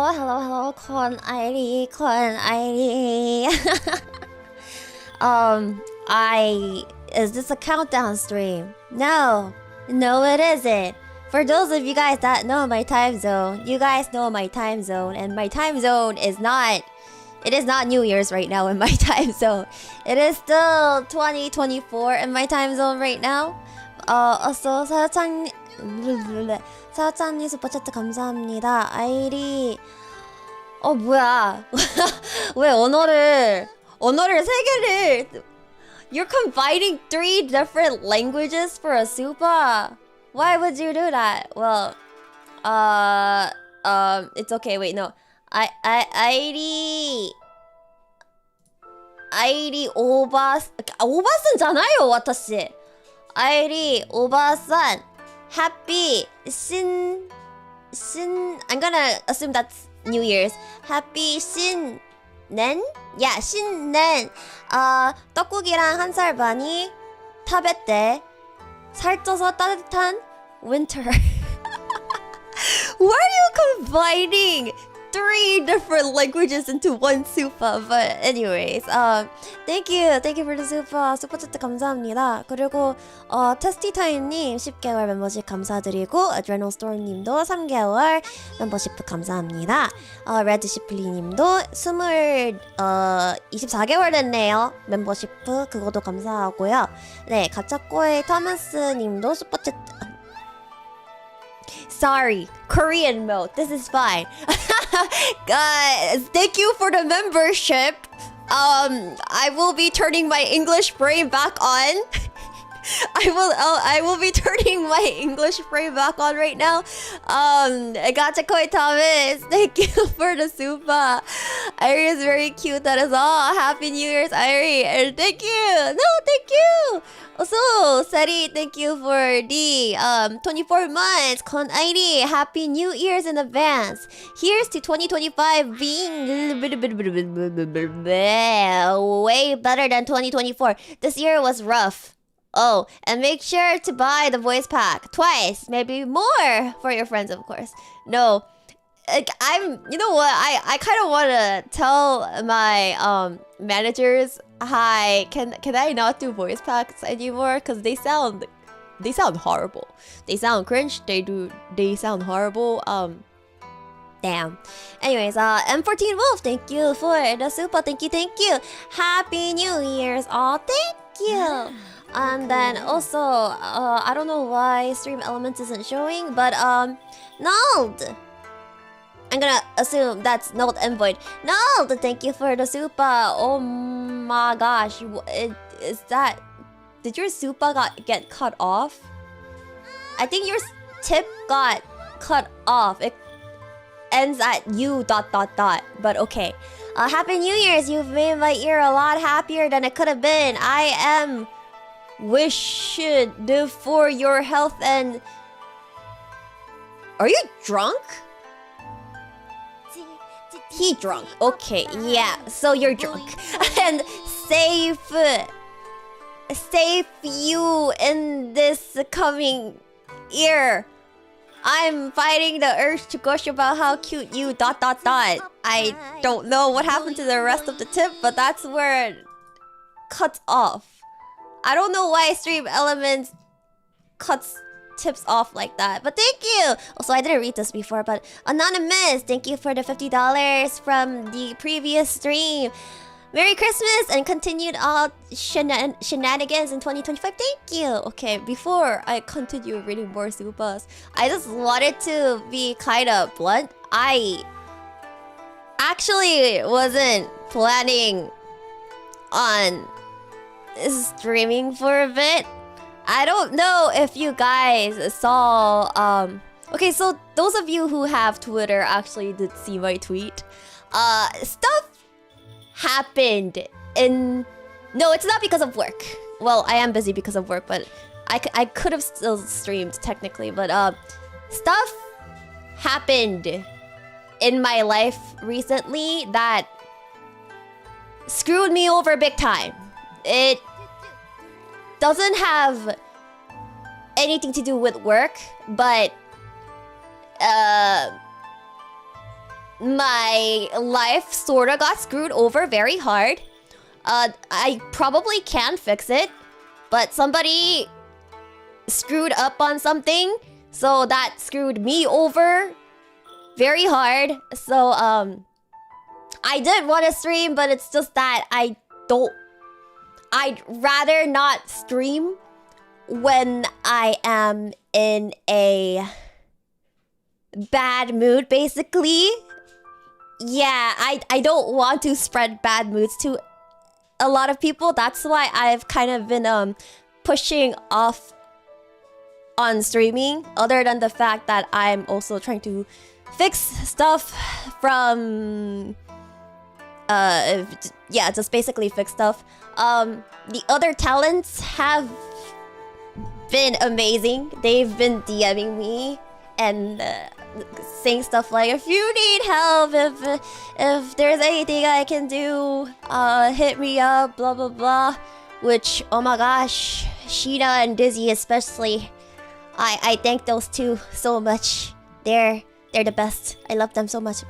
Hello, con ID. Is this a countdown stream? No, it isn't. For those of you guys that know my time zone, you guys know my time zone, and my time zone is not. It is not New Year's right now in my time zone. It is still 2024 in my time zone right now. Also 사장님 슈퍼챗 감사합니다. 아이리 뭐야? 왜 언어를 세 개를? You're combining 3 different languages for a super. Why would you do that? Well, it's okay. Wait, no. 아이리 오바슨잖아요, 私. 아이리 오바산. Happy I'm gonna assume that's New Year's. Happy 신년? Yeah, 신년. 떡국이랑 1살 반이 타베때 살쪄서 따뜻한 winter. Why are you combining 3 different languages into one super? But anyways, thank you for the 슈퍼챗 감사합니다. 그리고 테스티타임님 10개월 멤버십 감사드리고 adrenalstorm님도 3개월 멤버십 감사합니다. 레드시플리님도 24개월 됐네요. 멤버십 그것도 감사하고요. 네, 가짜꼬의 터머스님도 슈퍼챗. Sorry, Korean mode. This is fine. Guys, thank you for the membership. I will be turning my English brain back on. I will be turning my English brain back on right now. Gachakoi Thomas, thank you for the super. Irie is very cute. That is all. Happy New Year's, Irie. And thank you. No, thank you. Also, Sari, thank you for the 24 months. Con ID, Happy New Year's in advance. Here's to 2025 being way better than 2024. This year was rough. Oh, and make sure to buy the voice pack twice, maybe more for your friends, of course. No, you know what? I kind of want to tell my managers, hi, can I not do voice packs anymore? Cause they sound horrible. They sound cringe. They sound horrible. Damn. Anyways, M14 Wolf, thank you for the super. Thank you. Happy New Year's. Oh, thank you. And then also, I don't know why Stream Elements isn't showing, but Nald. I'm gonna assume that's Nald and Void. Nald, thank you for the super. Oh my gosh, is that? Did your super get cut off? I think your tip got cut off. It ends at you ... But okay. Happy New Year's. You've made my ear a lot happier than it could have been. I am wishing for your health and... Are you drunk? He drunk. Okay, yeah. So you're drunk. And safe you in this coming year. I'm fighting the urge to gush about how cute you ... I don't know what happened to the rest of the tip, but that's where it cuts off. I don't know why Stream Elements cuts tips off like that, but thank you. Also, I didn't read this before, but Anonymous, thank you for the $50 from the previous stream. Merry Christmas and continued all shenanigans in 2025. Thank you. Okay, before I continue reading more supas, I just wanted to be kind of blunt. I actually wasn't planning on streaming for a bit. I don't know if you guys saw Okay, so those of you who have Twitter actually did see my tweet. Stuff happened in... No, it's not because of work. Well, I am busy because of work, but I could have still streamed technically, but stuff happened in my life recently that screwed me over big time. It doesn't have anything to do with work, but my life sorta got screwed over very hard. I probably can fix it, but somebody screwed up on something, so that screwed me over very hard. So I did want to stream, but it's just that I'd rather not stream when I am in a bad mood, basically. Yeah, I don't want to spread bad moods to a lot of people. That's why I've kind of been pushing off on streaming, other than the fact that I'm also trying to fix stuff from yeah, just basically fix stuff. The other talents have been amazing. They've been DMing me and saying stuff like, if you need help, if there's anything I can do, hit me up, blah blah blah. Which, oh my gosh, Sheena and Dizzy especially, I thank those two so much. They're the best. I love them so much.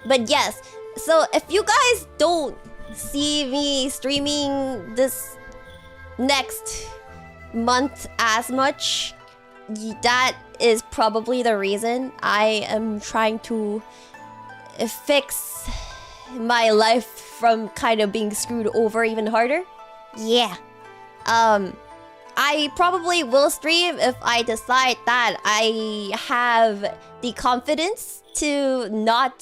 But yes, so if you guys don't see me streaming this next month as much, that is probably the reason. I am trying to fix my life from kind of being screwed over even harder. Yeah. I probably will stream if I decide that I have the confidence to not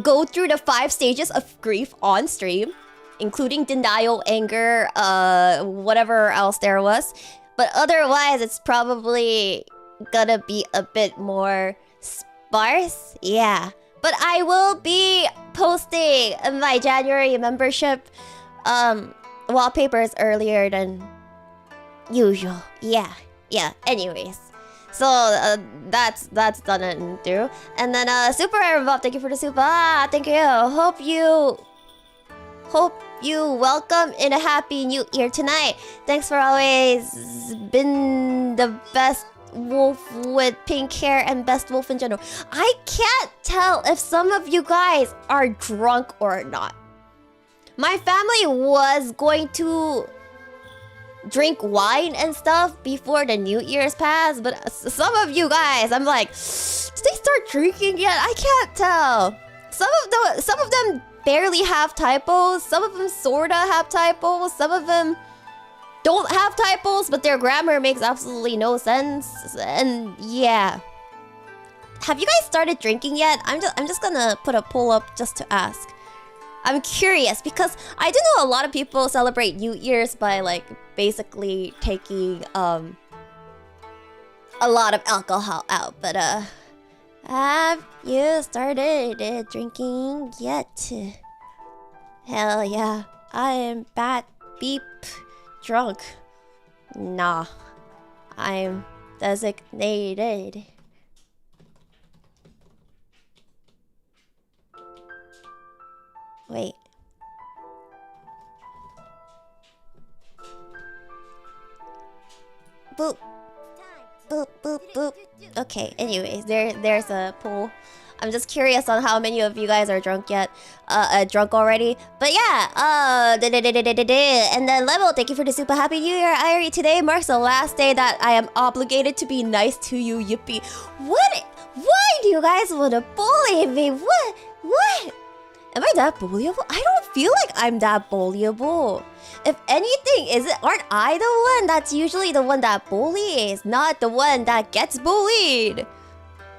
go through the 5 stages of grief on stream, including denial, anger, whatever else there was. But otherwise, it's probably gonna be a bit more sparse. Yeah. But I will be posting my January membership wallpapers earlier than usual. Yeah. Anyways. So that's done and through. And then Super Iron Bob, thank you for the super. Thank you. Hope you welcome in a happy new year tonight. Thanks for always been the best wolf with pink hair and best wolf in general. I can't tell if some of you guys are drunk or not. My family was going to drink wine and stuff before the New Year's pass, but some of you guys, I'm like, did they start drinking yet? I can't tell. Some of them barely have typos. Some of them sorta have typos. Some of them don't have typos, but their grammar makes absolutely no sense. And yeah. Have you guys started drinking yet? I'm just gonna put a poll up just to ask. I'm curious because I do know a lot of people celebrate New Year's by like basically taking a lot of alcohol out, but have you started drinking yet? Hell yeah, I am bat beep drunk. Nah, I'm designated. Wait. Boop. Boop, boop, boop. Okay, anyways, there's a poll. I'm just curious on how many of you guys are drunk yet. Drunk already. But yeah, and then Level, thank you for the super happy new year, Irie. Today marks the last day that I am obligated to be nice to you, yippee. What? Why do you guys want to bully me? What? Am I that bullyable? I don't feel like I'm that bullyable. If anything, aren't I the one that's usually the one that bullies, not the one that gets bullied?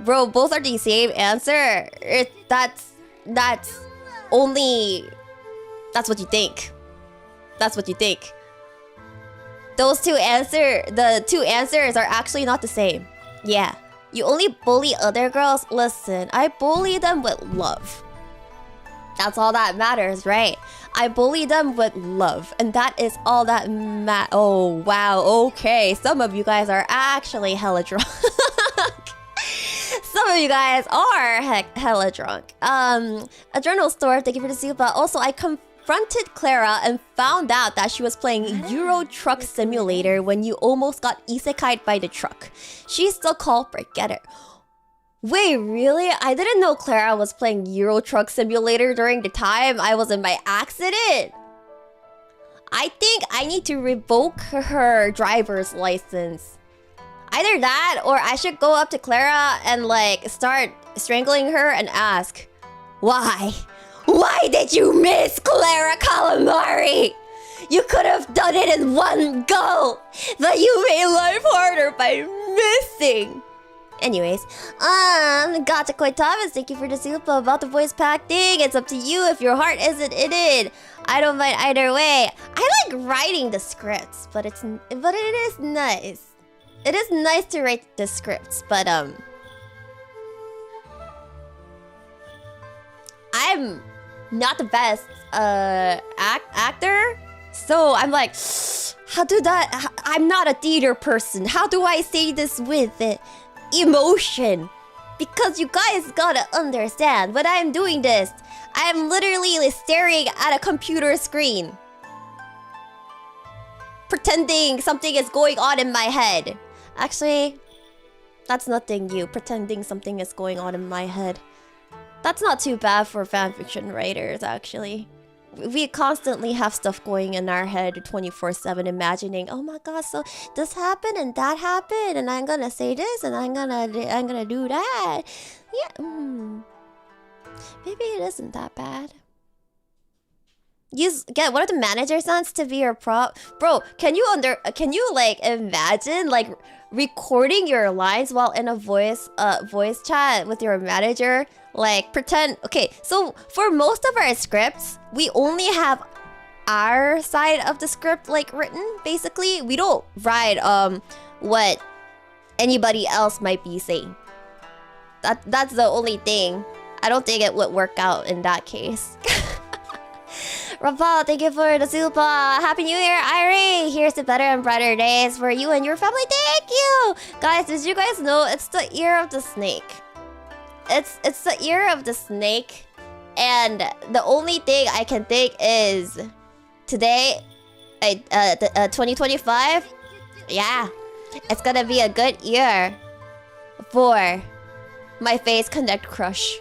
Bro, both are the same answer. That's what you think. That's what you think. the two answers are actually not the same. Yeah. You only bully other girls? Listen, I bully them with love. That's all that matters, right? I bully them with love, and that is all that oh, wow, okay. Some of you guys are actually hella drunk. Some of you guys are hella drunk. Adrenal Store, thank you for the super. Also, I confronted Clara and found out that she was playing Euro Truck Simulator when you almost got isekai'd by the truck. She's the culprit, get it. Wait, really? I didn't know Clara was playing Euro Truck Simulator during the time I was in my accident. I think I need to revoke her driver's license. Either that, or I should go up to Clara and like start strangling her and ask, why? Why did you miss, Clara Calamari? You could have done it in one go, but you made life harder by missing. Anyways, Gotcha Koi Thomas, thank you for the super about the voice pack thing. It's up to you if your heart isn't in it. I don't mind either way. I like writing the scripts, but it is nice. It is nice to write the scripts, but I'm not the best actor, so I'm like, how do that? I'm not a theater person. How do I say this with emotion? Because you guys gotta understand, when I'm doing this, I'm literally staring at a computer screen, pretending something is going on in my head. Actually, that's nothing new. Pretending something is going on in my head. That's not too bad for fanfiction writers, actually. We constantly have stuff going in our head 24/7, imagining, oh my god, so this happened and that happened, and I'm gonna say this and I'm gonna do that. Yeah, maybe it isn't that bad. Get one of the manager sons to be your prop, bro. Can you like imagine like recording your lines while in a voice chat with your manager? Like pretend. Okay, so for most of our scripts, we only have our side of the script like written. Basically, we don't write what anybody else might be saying. That's the only thing. I don't think it would work out in that case. Rapal, thank you for the super. Happy New Year, Irie. Here's to better and brighter days for you and your family. Thank you, guys. Did you guys know it's the year of the snake? It's the year of the snake, and the only thing I can think is today, 2025. Yeah, it's gonna be a good year for my Face Connect crush,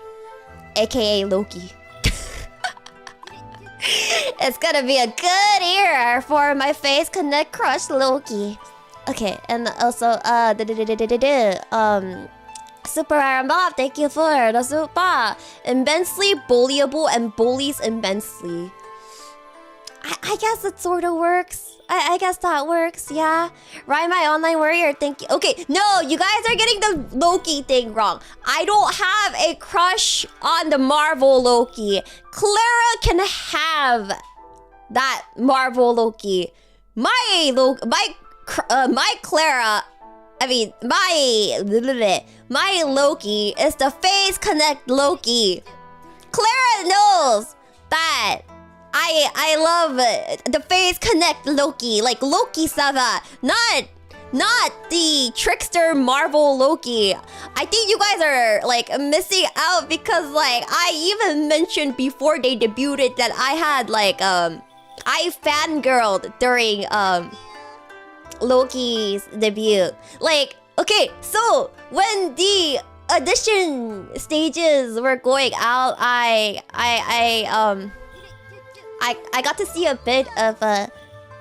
aka Loki. It's gonna be a good year for my Face Connect crush, Loki. Okay, and also Super Iron Bob, thank you for the super. Immensely bullyable and bullies immensely. I guess it sort of works. I guess that works, yeah. Ryan, my online warrior, thank you. Okay, no, you guys are getting the Loki thing wrong. I don't have a crush on the Marvel Loki. Clara can have that Marvel Loki. My Clara, I mean, my Loki is the Face Connect Loki. Clara knows that I love the Face Connect Loki, like Loki Sava, not the trickster Marvel Loki. I think you guys are like missing out because like I even mentioned before they debuted that I had like I fangirled during Loki's debut. Like, okay, so when the audition stages were going out, I got to see a bit of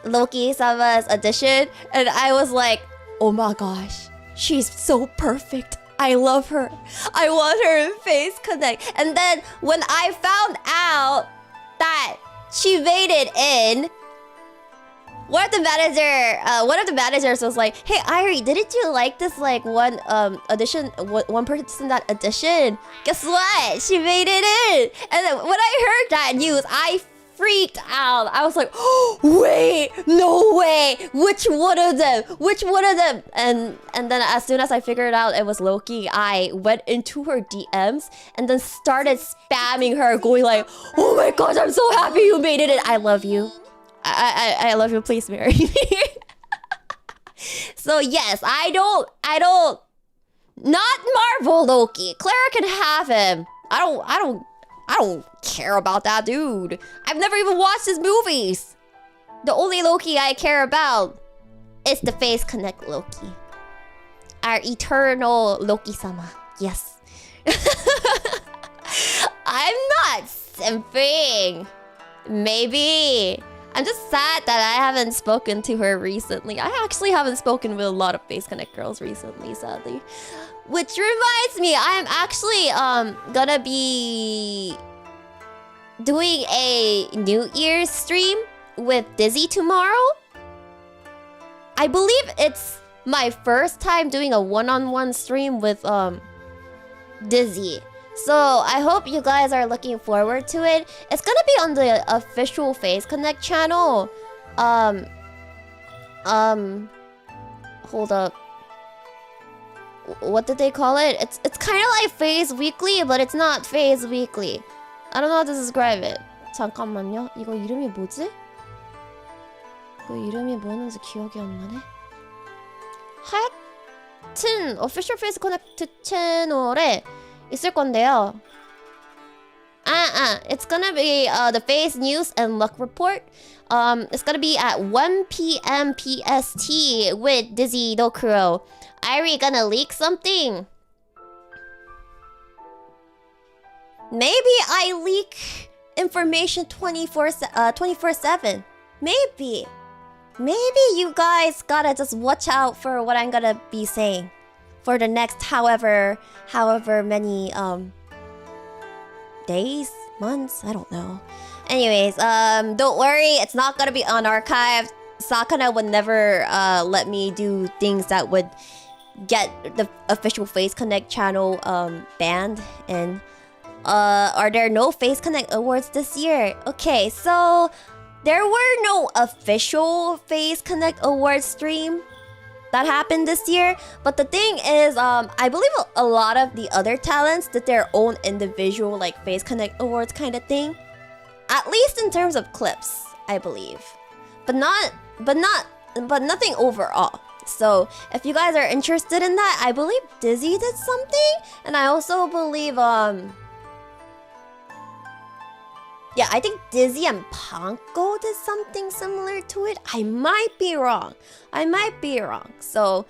Loki Sava's audition, and I was like, oh my gosh, she's so perfect. I love her. I want her in Face Connect. And then when I found out that she made it in, one of the managers was like, hey Irie, didn't you like this like one audition, one person that auditioned? Guess what? She made it in. And then when I heard that news, I freaked out. I was like, oh, wait, no way. Which one of them? Which one of them? And then as soon as I figured out it was Loki, I went into her DMs and then started spamming her, going like, oh my gosh, I'm so happy you made it. I love you. I love you. Please marry me. So yes, I don't. Not Marvel Loki. Clara can have him. I don't care about that dude. I've never even watched his movies. The only Loki I care about is the Face Connect Loki. Our eternal Loki-sama. Yes. I'm not simping. Maybe. I'm just sad that I haven't spoken to her recently. I actually haven't spoken with a lot of Face Connect girls recently, sadly. Which reminds me, I'm actually gonna be doing a New Year's stream with Dizzy tomorrow. I believe it's my first time doing a one-on-one stream with Dizzy. So I hope you guys are looking forward to it. It's gonna be on the official Face Connect channel. Hold up. What did they call it? It's kind of like Face Weekly, but it's not Face Weekly. I don't know how to describe it. 잠깐만요. 이거 이름이 뭐지? 이거 이름이 뭐였는지 기억이 안 나네. 하여튼 official Face Connect 채널에 있을 건데요. It's gonna be the Face News and Luck Report. It's gonna be at 1 p.m. PST with Dizzy Dokuro. Irie gonna leak something? Maybe I leak information 24/7. Maybe you guys gotta just watch out for what I'm gonna be saying for the next however many days, months, I don't know. Anyways, don't worry, it's not gonna be unarchived. Sakana would never let me do things that would get the official Face Connect channel banned. And are there no Face Connect awards this year? Okay, so there were no official Face Connect awards stream that happened this year, but the thing is, I believe a lot of the other talents did their own individual like Face Connect awards kind of thing, at least in terms of clips, I believe, but nothing overall. So if you guys are interested in that, I believe Dizzy did something, and I also believe yeah, I think Dizzy and Panko did something similar to it. I might be wrong. So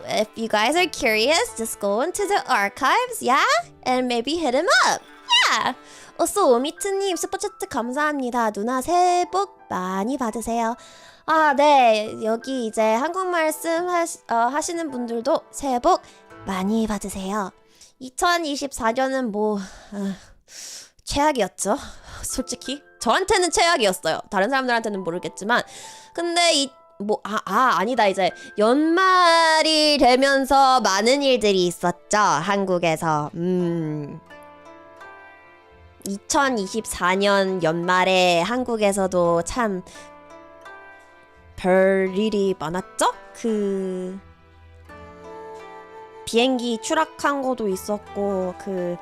if you guys are curious, just go into the archives, yeah? And maybe hit him up. Yeah. Also, 오미트님 슈퍼챗 감사합니다. 누나 새해 복 많이 받으세요. 아, 네. 여기 이제 한국 말씀 하시는 분들도 새해 복 많이 받으세요. 2024년은 뭐 최악이었죠. 솔직히 저한테는 최악이었어요. 다른 사람들한테는 모르겠지만, 근데 아니다. 이제 연말이 되면서 많은 일들이 있었죠, 한국에서. 2024년 연말에 한국에서도 참 별일이 많았죠? 그 비행기 추락한 것도 있었고, 그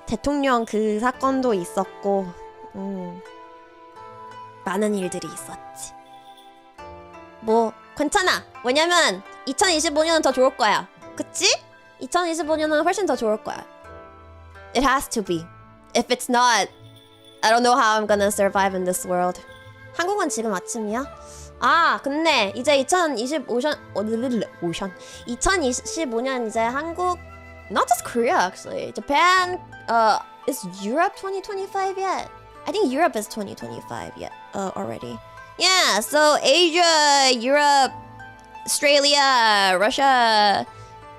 대통령 그 사건도 있었고, 많은 일들이 있었지. 뭐 괜찮아. 왜냐면 2025년은 더 좋을 거야. 그치? 2025년은 훨씬 더 좋을 거야. It has to be. If it's not, I don't know how I'm gonna survive in this world. 한국은 지금 아침이야? 아, 근데 이제 2025년 이제 한국, not just Korea actually. Japan, is Europe 2025 yet? I think Europe is 2025 yet already. Yeah, so Asia, Europe, Australia, Russia,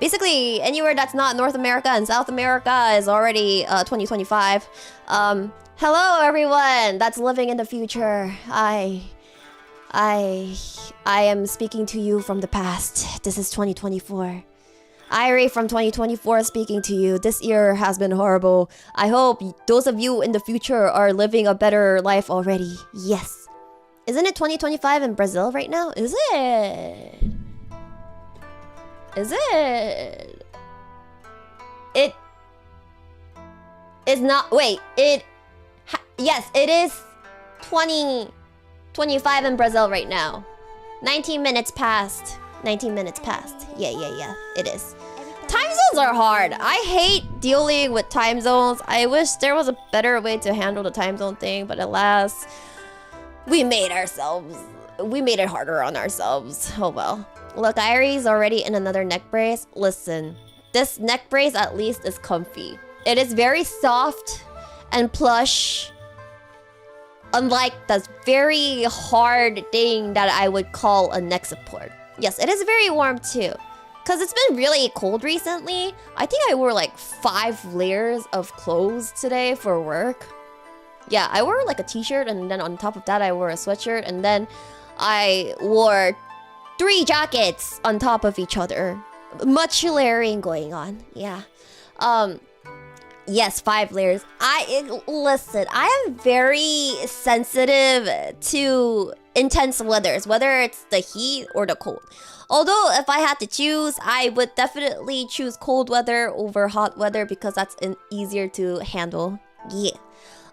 basically anywhere that's not North America and South America is already 2025. Hello everyone that's living in the future. I am speaking to you from the past. This is 2024. Irie from 2024 speaking to you. This year has been horrible. I hope those of you in the future are living a better life already. Yes. Isn't it 2025 in Brazil right now? Is it? Is it? It is not. Wait, yes, it is 2025 in Brazil right now. 19 minutes past. 19 minutes past. Yeah, it is. Time zones are hard. I hate dealing with time zones. I wish there was a better way to handle the time zone thing, but alas, we made it harder on ourselves. Oh well. Look, Irie's already in another neck brace. Listen, this neck brace at least is comfy. It is very soft and plush. Unlike the very hard thing that I would call a neck support. Yes, it is very warm too. Because it's been really cold recently. I think I wore like 5 layers of clothes today for work. Yeah, I wore like a t-shirt and then on top of that I wore a sweatshirt. And then I wore 3 jackets on top of each other. Much layering going on. Yeah. Yes, 5 layers. Listen, I am very sensitive to intense weathers, whether it's the heat or the cold. Although, if I had to choose, I would definitely choose cold weather over hot weather because that's easier to handle. Yeah.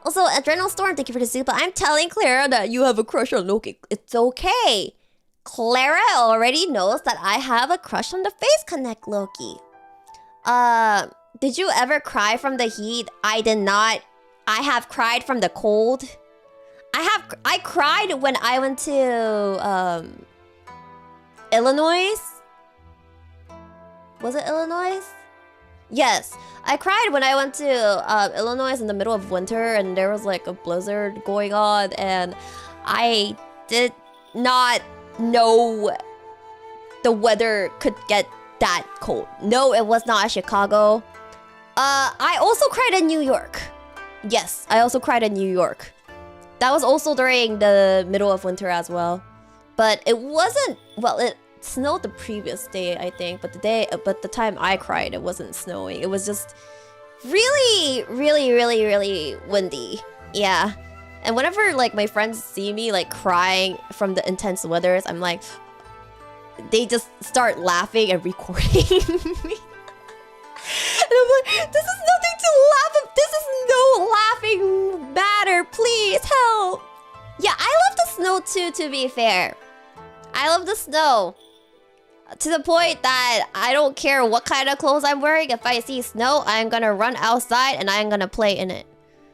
Also, Adrenal Storm, thank you for the soup. I'm telling Clara that you have a crush on Loki. It's okay. Clara already knows that I have a crush on the Face Connect Loki. Did you ever cry from the heat? I did not. I have cried from the cold. I cried when I went to Illinois. Was it Illinois? Yes. I cried when I went to Illinois in the middle of winter and there was like a blizzard going on and I did not know the weather could get that cold. No, it was not Chicago. I also cried in New York. Yes, I also cried in New York. That was also during the middle of winter as well. But it wasn't, well, it snowed the previous day, I think. But the time I cried, it wasn't snowing. It was just really, really, really, really windy. Yeah. And whenever like my friends see me like crying from the intense weathers, I'm like, they just start laughing and recording me. And I'm like, this is nothing to laugh at. This is no laughing matter. Please help. Yeah, I love the snow too, to be fair. I love the snow. To the point that I don't care what kind of clothes I'm wearing. If I see snow, I'm gonna run outside and I'm gonna play in it.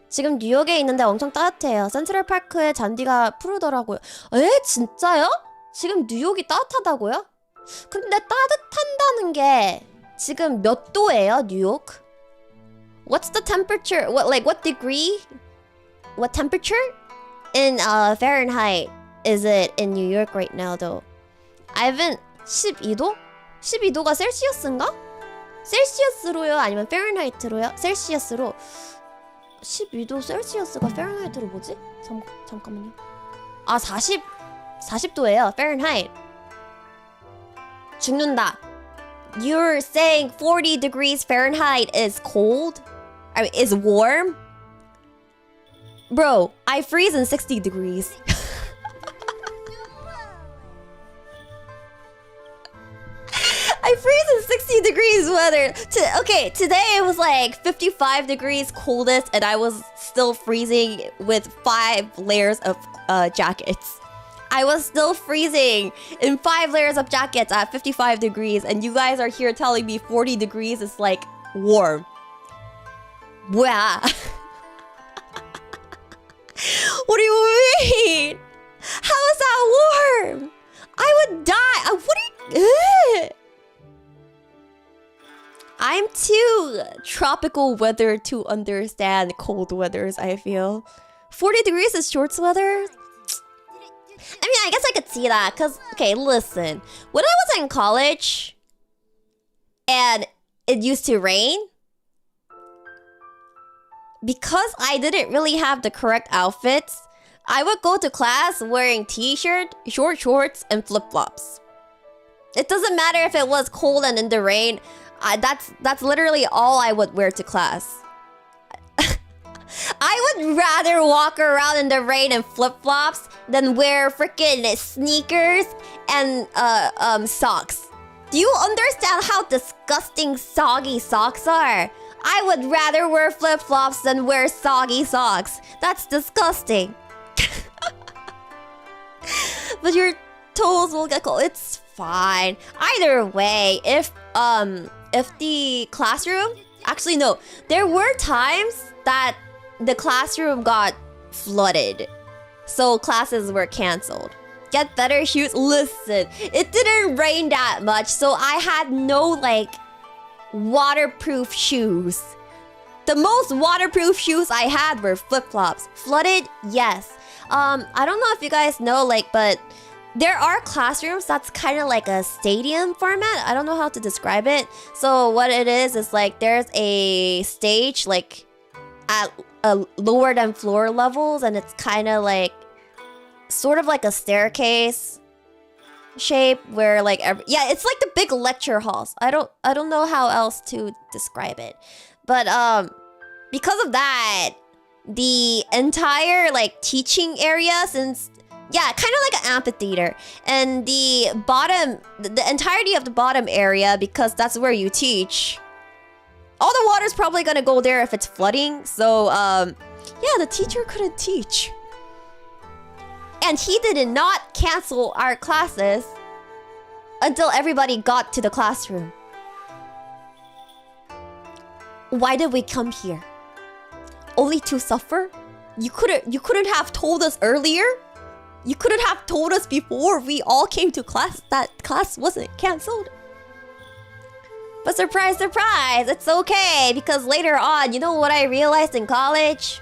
지금 뉴욕에 있는데 엄청 따뜻해요. 센트럴파크의 잔디가 푸르더라고요. 에? 진짜요? 지금 뉴욕이 따뜻하다고요? 근데 따뜻한다는 게 지금 몇 도예요, 뉴욕? What's the temperature? What degree? What temperature? In Fahrenheit is it in New York right now though? I haven't 12도? 12도가 셀시어스인가? 셀시어스로요? 아니면 페른하이트로요? 셀시어스로 12도 셀시어스가 페른하이트로 뭐지? 잠깐만요. 아 40도예요. 페른하이트. 죽는다. You're saying 40 degrees Fahrenheit is cold? I mean, is warm? Bro, I freeze in 60 degrees. I freeze in 60 degrees weather. Okay, today it was like 55 degrees coldest and I was still freezing with 5 layers of jackets. I was still freezing in 5 layers of jackets at 55 degrees and you guys are here telling me 40 degrees is like warm. 뭐야? What do you mean? How is that warm? I would die. What are you... I'm too tropical weather to understand cold weathers, I feel. 40 degrees is shorts weather? I mean, I guess I could see that, because, okay, listen. When I was in college, and it used to rain, because I didn't really have the correct outfits, I would go to class wearing t-shirt, short shorts, and flip-flops. It doesn't matter if it was cold and in the rain, That's literally all I would wear to class. I would rather walk around in the rain in flip-flops than wear freaking sneakers and socks. Do you understand how disgusting soggy socks are? I would rather wear flip-flops than wear soggy socks. That's disgusting. But your toes will get cold. It's fine. Either way, if the classroom... Actually, no. There were times that the classroom got flooded. So classes were canceled. Get better shoes. Listen, it didn't rain that much, so I had no, like, waterproof shoes. The most waterproof shoes I had were flip-flops. Flooded? Yes. I don't know if you guys know, like, but there are classrooms that's kind of like a stadium format. I don't know how to describe it. So what it is like there's a stage, like, at lower than floor levels, and it's kind of like sort of like a staircase shape where like yeah, it's like the big lecture halls. I don't know how else to describe it, but because of that, the entire like teaching area, since yeah, kind of like an amphitheater, and the entirety of the bottom area, because that's where you teach, all the water's probably gonna go there if it's flooding. So yeah, the teacher couldn't teach. And he did not cancel our classes until everybody got to the classroom. Why did we come here? Only to suffer? You couldn't have told us earlier? You couldn't have told us before we all came to class that class wasn't canceled? But surprise, surprise, it's okay, because later on, you know what I realized in college?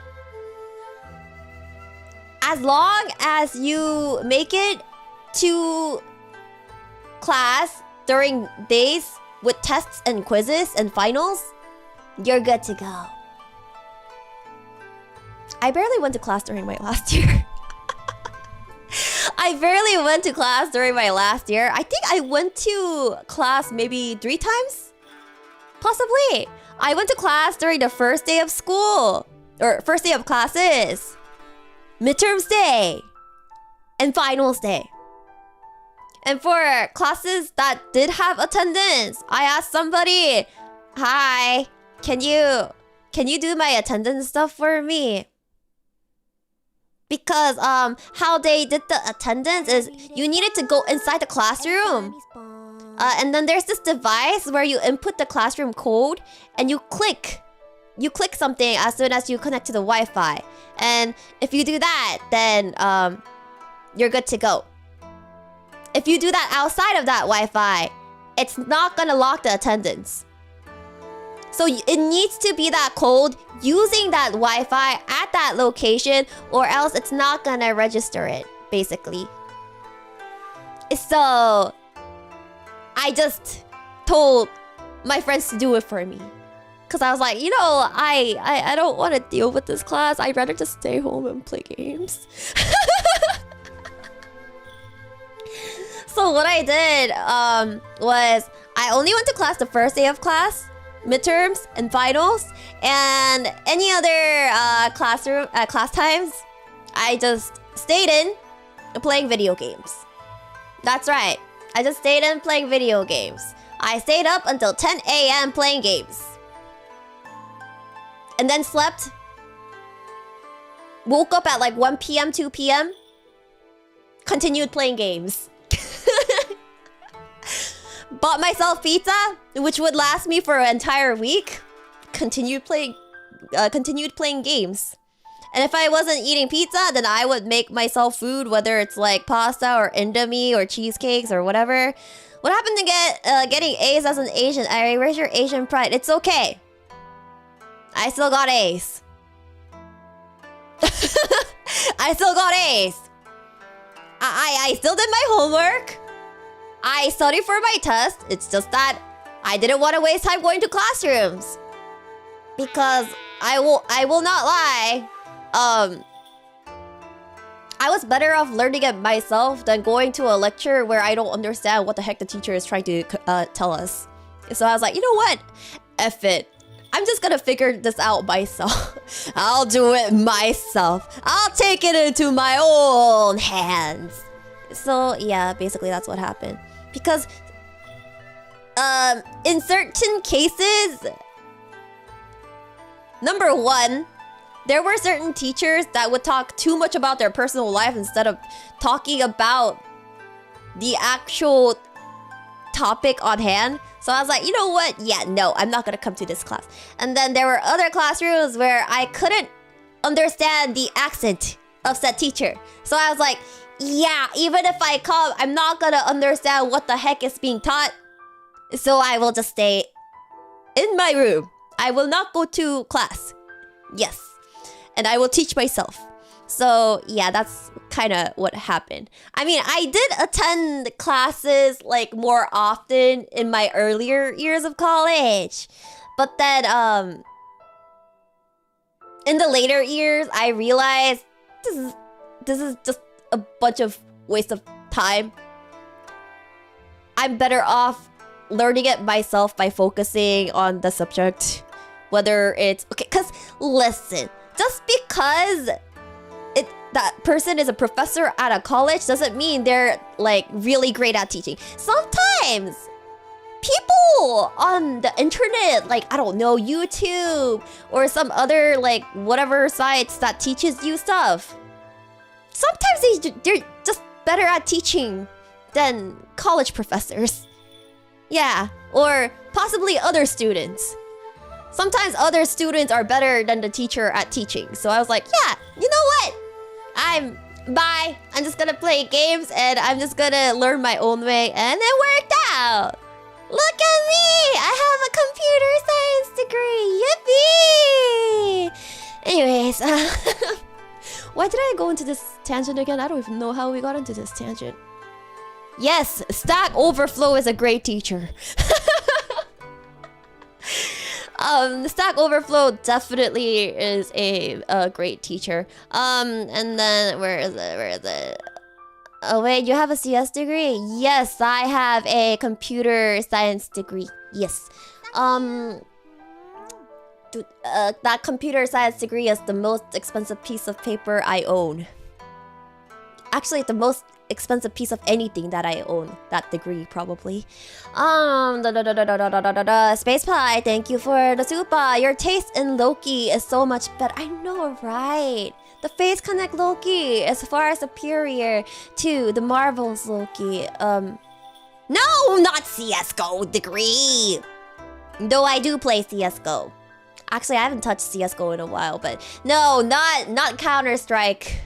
As long as you make it to class during days with tests and quizzes and finals, you're good to go. I barely went to class during my last year. I barely went to class during my last year. I think I went to class maybe 3 times? Possibly. I went to class during the first day of school. Or first day of classes. Midterms day. And finals day. And for classes that did have attendance, I asked somebody, "Hi, can you do my attendance stuff for me?" Because how they did the attendance is you needed to go inside the classroom. And then there's this device where you input the classroom code and you click something as soon as you connect to the Wi-Fi. And if you do that, then you're good to go. If you do that outside of that Wi-Fi, it's not gonna lock the attendance. So it needs to be that code using that Wi-Fi at that location, or else it's not gonna register it, basically. So I just told my friends to do it for me. Because I was like, you know, I don't want to deal with this class. I'd rather just stay home and play games. So what I did was I only went to class the first day of class, midterms and finals, and any other class times, I just stayed in playing video games. That's right. I just stayed in playing video games. I stayed up until 10 a.m. playing games. And then slept. Woke up at like 1 p.m., 2 p.m. Continued playing games. Bought myself pizza, which would last me for an entire week. Continued playing games. And if I wasn't eating pizza, then I would make myself food, whether it's like pasta or indomie or cheesecakes or whatever. What happened to getting A's as an Asian? I erase your Asian pride. It's okay. I still got A's. I still got A's. I still did my homework. I studied for my test. It's just that I didn't want to waste time going to classrooms. Because I will not lie. I was better off learning it myself than going to a lecture where I don't understand what the heck the teacher is trying to tell us. So I was like, you know what? F it. I'm just gonna figure this out myself. I'll do it myself. I'll take it into my own hands. So yeah, basically that's what happened. Because in certain cases, number one, there were certain teachers that would talk too much about their personal life instead of talking about the actual topic on hand. So I was like, you know what? Yeah, no, I'm not gonna come to this class. And then there were other classrooms where I couldn't understand the accent of said teacher. So I was like, yeah, even if I come, I'm not gonna understand what the heck is being taught. So I will just stay in my room. I will not go to class. Yes. And I will teach myself. So yeah, that's kind of what happened. I mean, I did attend classes like more often in my earlier years of college. But then in the later years, I realized this is just a bunch of waste of time. I'm better off learning it myself by focusing on the subject. Whether it's okay, because listen, just because that person is a professor at a college doesn't mean they're like really great at teaching. Sometimes people on the internet, like, I don't know, YouTube or some other like whatever sites that teaches you stuff, sometimes they're just better at teaching than college professors. Yeah, or possibly other students. Sometimes other students are better than the teacher at teaching. So I was like, yeah, you know what? Bye. I'm just gonna play games and I'm just gonna learn my own way. And it worked out. Look at me. I have a computer science degree. Yippee! Anyways, why did I go into this tangent again? I don't even know how we got into this tangent. Yes, Stack Overflow is a great teacher. Stack Overflow definitely is a great teacher. And then where is it? Oh wait, you have a CS degree? Yes, I have a computer science degree. Yes. That computer science degree is the most expensive piece of paper I own. Actually, the most expensive piece of anything that I own. That degree, probably. Space Pie, thank you for the super. Your taste in Loki is so much better. I know, right? The Face Connect Loki is far superior to the Marvel's Loki. No, not CSGO degree. Though I do play CSGO. Actually, I haven't touched CSGO in a while, but no, not Counter-Strike.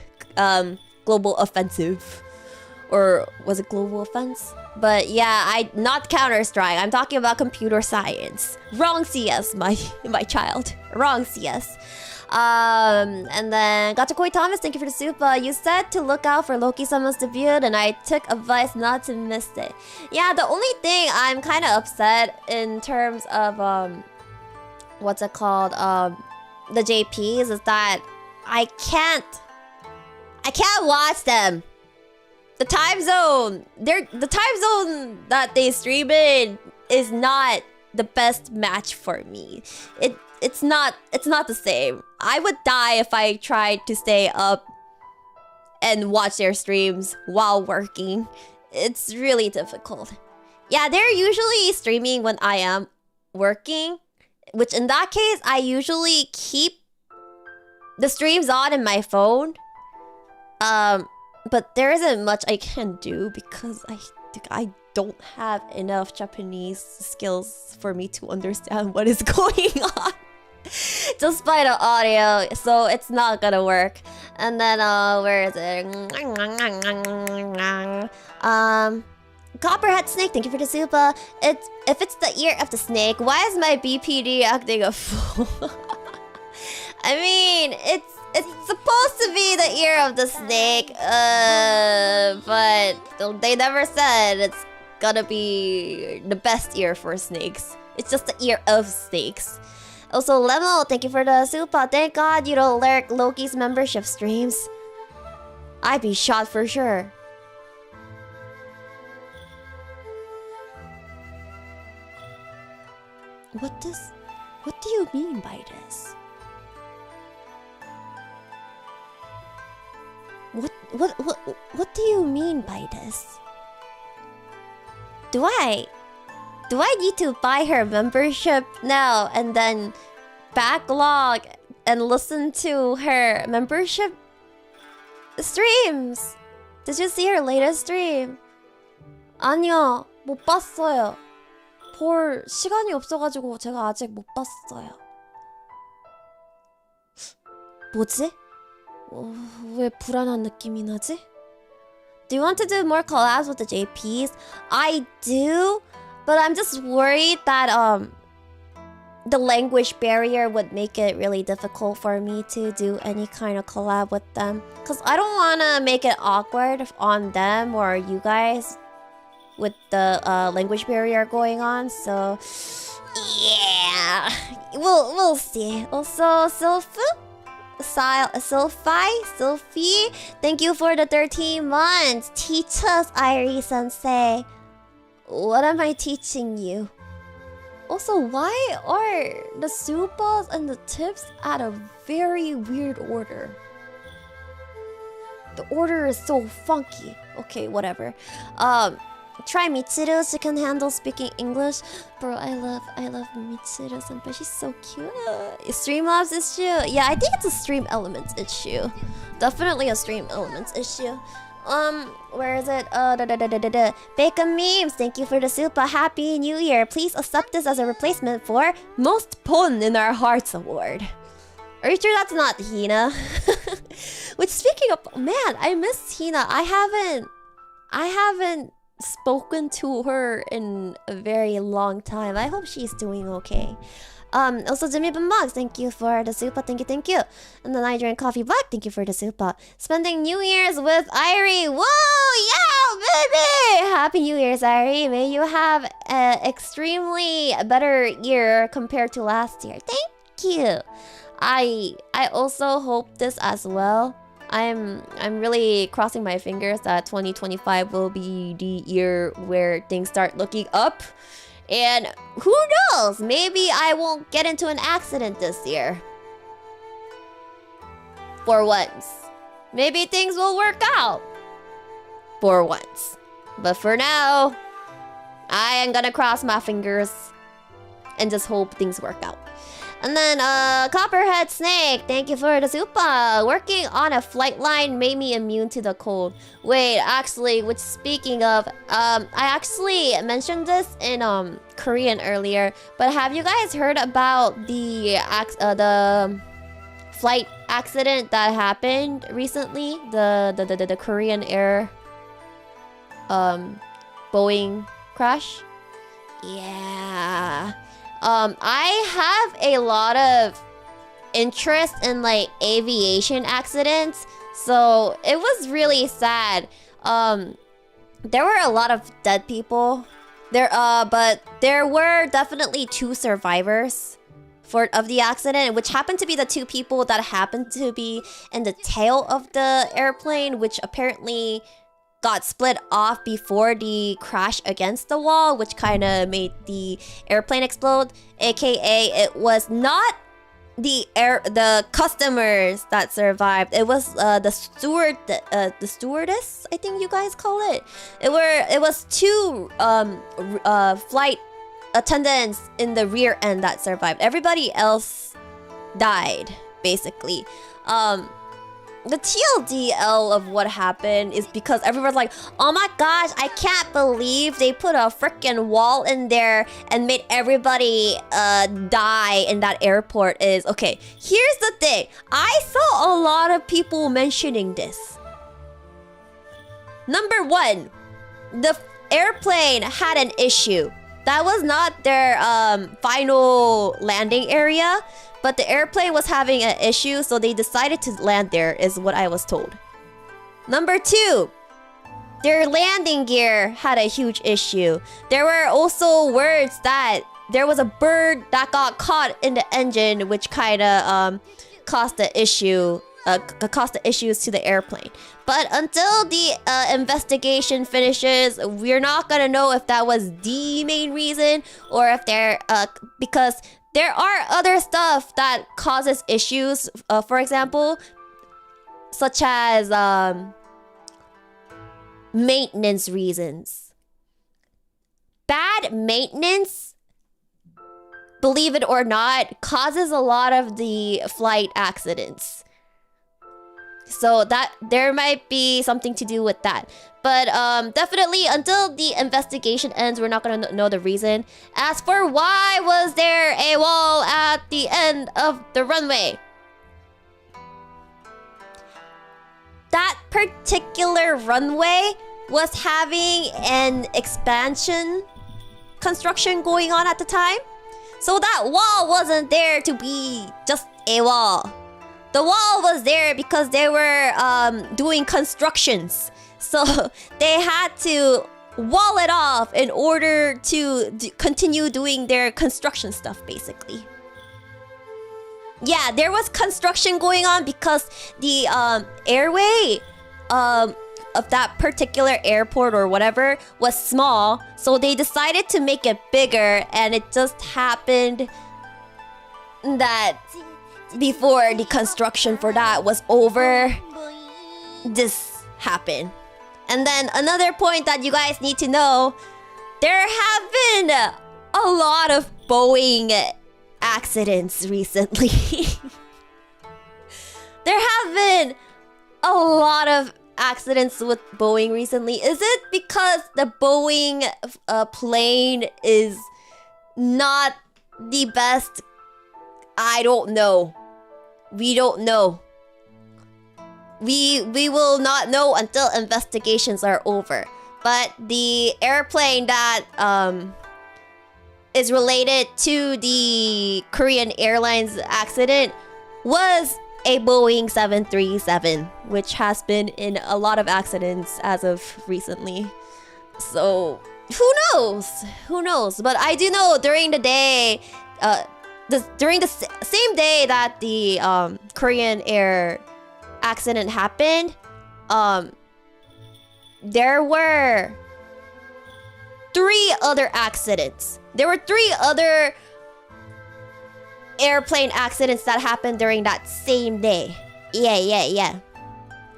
Global Offensive. Or was it Global Offense? But yeah, not Counter-Strike. I'm talking about computer science. Wrong CS, my child. Wrong CS. And then Gachakoi Thomas, thank you for the super. You said to look out for Loki Summon's debut, and I took advice not to miss it. Yeah, the only thing I'm kind of upset in terms of what's it called? The JPs is that I can't watch them. The time zone that they stream in is not the best match for me. It's not the same. I would die if I tried to stay up and watch their streams while working. It's really difficult. Yeah, they're usually streaming when I am working, which in that case, I usually keep the streams on in my phone. But there isn't much I can do because I don't have enough Japanese skills for me to understand what is going on. Just by the audio, so it's not gonna work. And then where is it? Copperhead Snake, thank you for the super. If it's the ear of the snake, why is my BPD acting a fool? I mean, it's supposed to be the ear of the snake, but they never said it's gonna be the best ear for snakes. It's just the ear of snakes. Also, Lemo, thank you for the super. Thank God you don't lurk Loki's membership streams. I'd be shot for sure. What do you mean by this? What do you mean by this? Do I need to buy her membership now and then backlog and listen to her membership streams? Did you see her latest stream? 아니요, 못 봤어요. 볼 시간이 없어가지고 제가 아직 못 봤어요. 뭐지? 왜 불안한 느낌이 나지? Do you want to do more collabs with the JPs? I do, but I'm just worried that the language barrier would make it really difficult for me to do any kind of collab with them. Cause I don't wanna make it awkward on them or you guys with the language barrier going on. So yeah, we'll see. Also, Sophie, thank you for the 13 months. Teach us, Irie Sensei. What am I teaching you? Also, why are the supers and the tips at a very weird order? The order is so funky. Okay, whatever. Try Mitsuru. She can handle speaking English. Bro, I love Mitsuru senpai. She's so cute. Streamlabs issue? Yeah, I think it's a stream elements issue. Definitely a stream elements issue. Where is it? Bacon memes. Thank you for the super. Happy New Year. Please accept this as a replacement for Most Pun in Our Hearts award. Are you sure that's not Hina? Which, speaking of, man, I miss Hina. I haven't spoken to her in a very long time. I hope she's doing okay. Also Jimmy Mugs, thank you for the super. Thank you. And then I drink coffee black, thank you for the super. Spending New Year's with Irie. Whoa, yeah, baby! Happy New Year's, Irie. May you have an extremely better year compared to last year. Thank you. I also hope this as well. I'm really crossing my fingers that 2025 will be the year where things start looking up. And who knows? Maybe I won't get into an accident this year. For once. Maybe things will work out. For once. But for now, I am gonna cross my fingers and just hope things work out. And then, Copperhead Snake, thank you for the super. Working on a flight line made me immune to the cold. Wait, actually, which speaking of, I actually mentioned this in Korean earlier, but have you guys heard about the flight accident that happened recently? The Korean Air Boeing crash? Yeah. I have a lot of interest in like aviation accidents, so it was really sad. There were a lot of dead people there, but there were definitely 2 survivors of the accident, which happened to be the 2 people that happened to be in the tail of the airplane, which apparently got split off before the crash against the wall, which kind of made the airplane explode. AKA, it was not the customers that survived. It was the stewardess, I think you guys call it. It was 2 flight attendants in the rear end that survived. Everybody else died, basically. The TLDL of what happened is because everyone's like, oh my gosh, I can't believe they put a freaking wall in there and made everybody die in that airport. Is okay, here's the thing. I saw a lot of people mentioning this. Number 1, the airplane had an issue. That was not their final landing area. But the airplane was having an issue, so they decided to land there, is what I was told. Number 2, their landing gear had a huge issue. There were also words that there was a bird that got caught in the engine, which kind of caused the issue caused the issues to the airplane. But until the investigation finishes, we're not gonna know if that was the main reason or if they're because there are other stuff that causes issues. For example, such as maintenance reasons. Bad maintenance, believe it or not, causes a lot of the flight accidents. So that there might be something to do with that. But definitely until the investigation ends, we're not gonna know the reason. As for why was there a wall at the end of the runway? That particular runway was having an expansion construction going on at the time. So that wall wasn't there to be just a wall. The wall was there because they were doing constructions. So they had to wall it off in order to continue doing their construction stuff, basically. Yeah, there was construction going on because the airway of that particular airport or whatever was small. So they decided to make it bigger, and it just happened that before the construction for that was over, this happened. And then another point that you guys need to know, there have been a lot of Boeing accidents recently. There have been a lot of accidents with Boeing recently. Is it because the Boeing plane is not the best? I don't know. We don't know. We will not know until investigations are over. But the airplane that is related to the Korean Airlines accident was a Boeing 737, which has been in a lot of accidents as of recently. So who knows? Who knows? But I do know during the day, during the same day that the Korean Air accident happened, there were 3 other accidents. There were 3 other airplane accidents that happened during that same day. Yeah.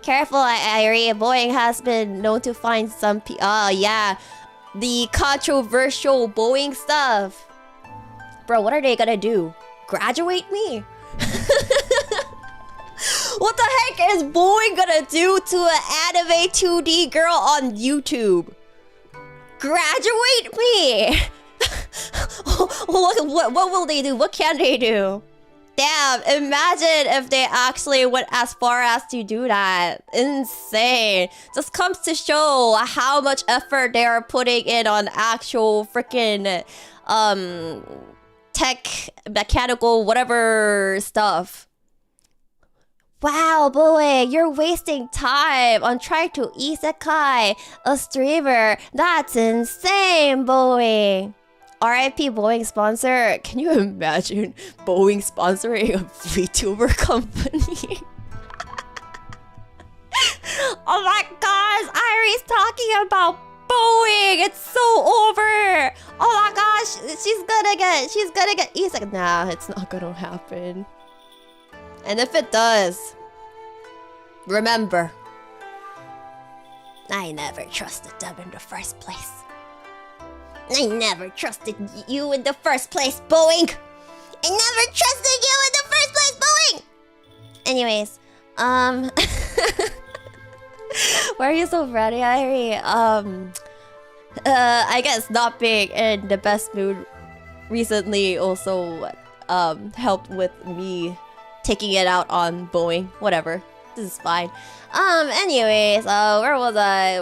Careful, Irie. Boeing has been known to find some yeah. The controversial Boeing stuff. Bro, what are they gonna do? Graduate me? What the heck is Boeing gonna do to an anime 2D girl on YouTube? Graduate me? What will they do? What can they do? Damn, imagine if they actually went as far as to do that. Insane. Just comes to show how much effort they are putting in on actual freaking tech, mechanical, whatever stuff. Wow, boy, you're wasting time on trying to isekai a streamer. That's insane, boy. RIP Boeing sponsor. Can you imagine Boeing sponsoring a VTuber company? Oh my gosh, Irie's talking about Boeing. It's so over. Oh my gosh, she's gonna get isekai. Nah, it's not gonna happen. And if it does, remember, I never trusted them in the first place. I never trusted you in the first place, Boeing! I never trusted you in the first place, Boeing! Anyways, why are you so bratty, Irie? I guess not being in the best mood recently also helped with me taking it out on Boeing. Whatever. This is fine. Anyways, where was I?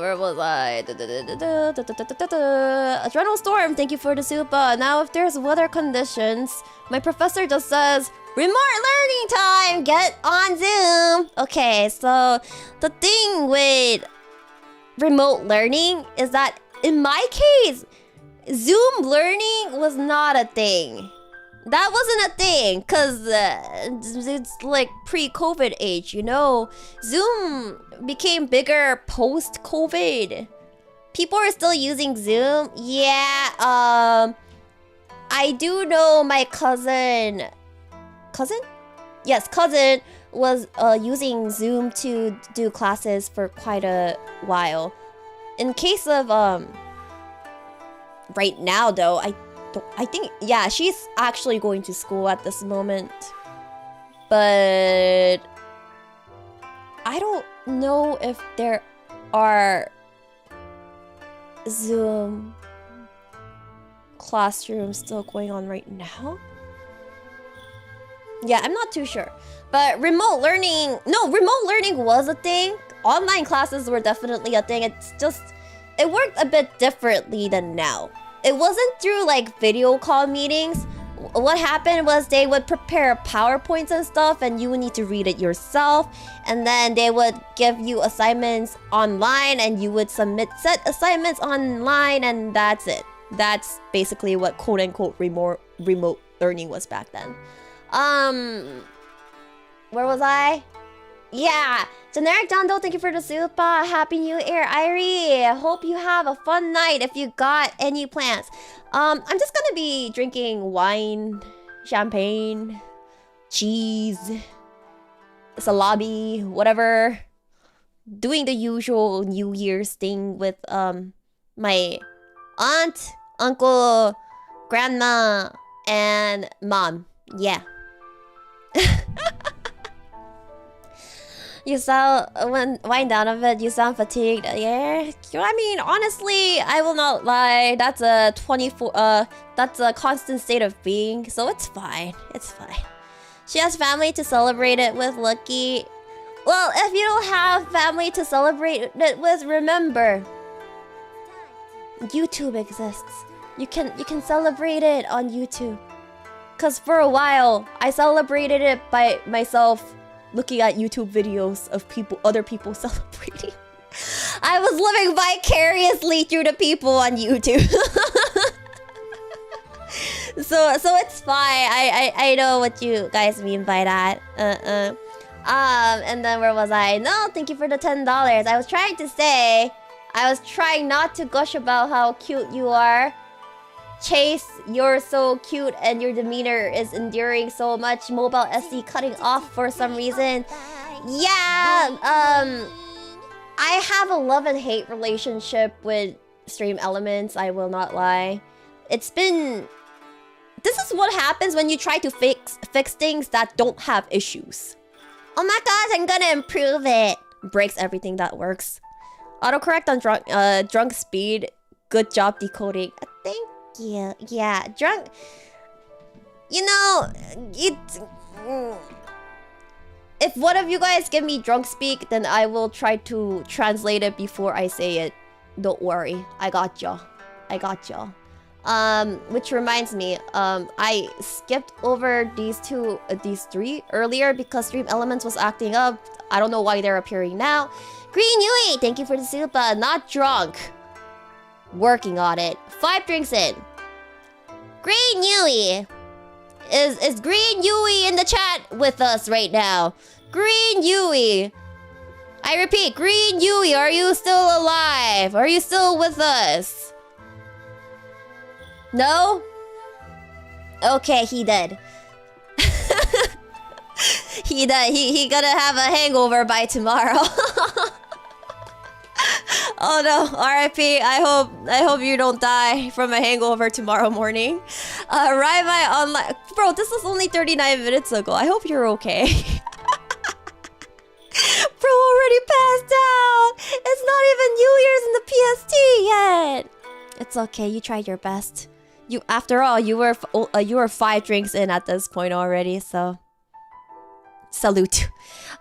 Adrenal Storm, thank you for the super. Now, if there's weather conditions, my professor just says, remote learning time, get on Zoom. Okay, so the thing with remote learning is that in my case, Zoom learning was not a thing. That wasn't a thing, cause it's like pre-COVID age, you know. Zoom became bigger post-COVID. People are still using Zoom. Yeah. I do know my cousin. Cousin? Yes, cousin was using Zoom to do classes for quite a while. In case of right now though, I think, yeah, she's actually going to school at this moment. But I don't know if there are Zoom classrooms still going on right now. Yeah, I'm not too sure. But remote learning was a thing. Online classes were definitely a thing. It's just, it worked a bit differently than now. It wasn't through like video call meetings. What happened was they would prepare PowerPoints and stuff and you would need to read it yourself. And then they would give you assignments online and you would submit set assignments online and that's it. That's basically what quote-unquote remote learning was back then. Where was I? Yeah, Generic Dondo, thank you for the super. Happy New Year, Irie. Hope you have a fun night if you got any plans. I'm just gonna be drinking wine, champagne, cheese, salami, whatever. Doing the usual New Year's thing with my aunt, uncle, grandma, and mom. Yeah. You sound, when wind down a bit, you sound fatigued. Yeah, I mean, honestly, I will not lie. That's a that's a constant state of being, so it's fine. It's fine. She has family to celebrate it with, Loki. Well, if you don't have family to celebrate it with, remember, YouTube exists. You can celebrate it on YouTube. Cause for a while, I celebrated it by myself. Looking at YouTube videos of other people celebrating. I was living vicariously through the people on YouTube. so it's fine. I know what you guys mean by that. And then where was I? No, thank you for the $10. I was trying to say, I was trying not to gush about how cute you are. Chase, you're so cute and your demeanor is enduring so much. Mobile SD cutting off for some reason. Yeah, I have a love and hate relationship with Stream Elements, I will not lie. It's been... This is what happens when you try to fix things that don't have issues. Oh my gosh, I'm gonna improve it. Breaks everything that works. Autocorrect on drunk speed. Good job decoding. Thank yeah, drunk. You know, if one of you guys give me drunk speak, then I will try to translate it before I say it. Don't worry, I got y'all. Which reminds me, I skipped over these three earlier because Stream Elements was acting up. I don't know why they're appearing now. Green Yui, thank you for the super. Not drunk. Working on it. 5 drinks in. Green Yui. Is Green Yui in the chat with us right now? Green Yui. I repeat, Green Yui, are you still alive? Are you still with us? No? Okay, he dead. He dead. He gonna have a hangover by tomorrow. Oh no, RIP. I hope you don't die from a hangover tomorrow morning. Ride my online... Bro, this was only 39 minutes ago. I hope you're okay. Bro already passed out. It's not even New Year's in the PST yet. It's okay, you tried your best. After all, you were 5 drinks in at this point already, so... Salute.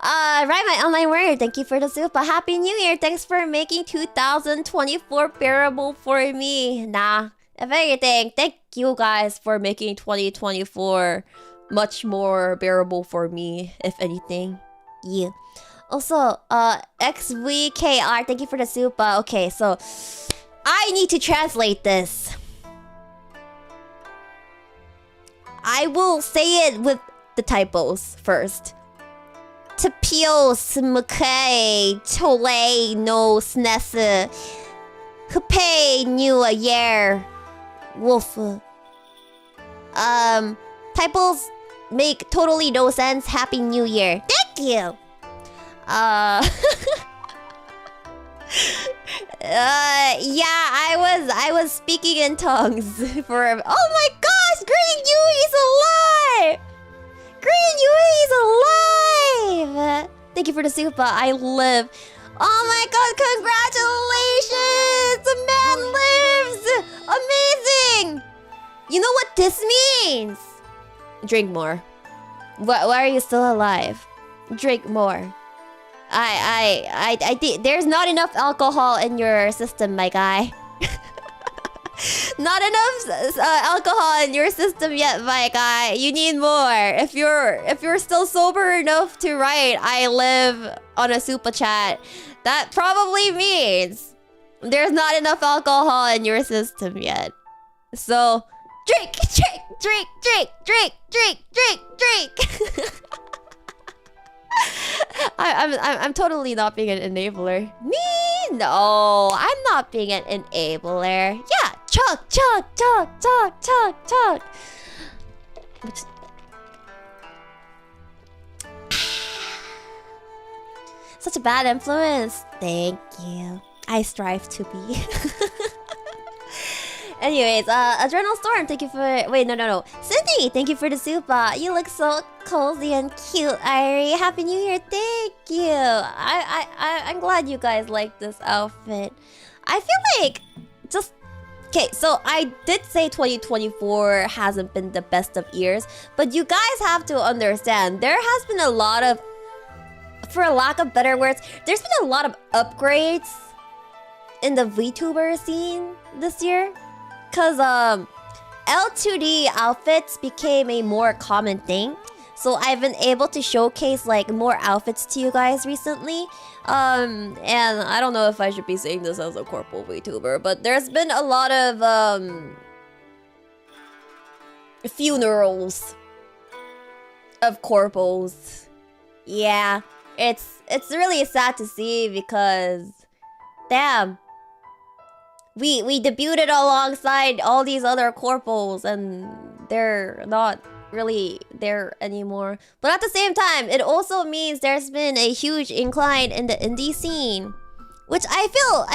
Right, my online warrior, thank you for the super. Happy New Year. Thanks for making 2024 bearable for me. Nah, if anything, thank you guys for making 2024 much more bearable for me, if anything. Yeah. Also, XVKR, thank you for the super. Okay, so I need to translate this. I will say it with the typos first. Tapios mkay tole no snesse. Hupe new a year. Wolf. Typos make totally no sense. Happy New Year. Thank you. Yeah, I was speaking in tongues for. Oh my gosh, Green Yui's alive! Green Yui's alive! Thank you for the super. I live. Oh my god, congratulations! The man lives! Amazing! You know what this means? Drink more. Why are you still alive? Drink more. I think there's not enough alcohol in your system, my guy. Not enough alcohol in your system yet, my guy. You need more. If you're still sober enough to write "I live" on a super chat, that probably means there's not enough alcohol in your system yet. So drink. I'm totally not being an enabler. Me? No, I'm not being an enabler. Yeah, chug. Such a bad influence. Thank you. I strive to be. Anyways, Adrenal Storm, thank you for... Wait, no. Sydney, thank you for the super. You look so cozy and cute, Irie. Happy New Year, thank you. I'm glad you guys like this outfit. I feel like... Just... Okay, so I did say 2024 hasn't been the best of years, but you guys have to understand, there has been a lot of... For lack of better words, there's been a lot of upgrades in the VTuber scene this year. Cause L2D outfits became a more common thing. So I've been able to showcase like more outfits to you guys recently. And I don't know if I should be saying this as a corporal VTuber, but there's been a lot of funerals of corporals. Yeah, it's really sad to see because damn. We debuted alongside all these other corporals and they're not really there anymore. But at the same time, it also means there's been a huge incline in the indie scene, which I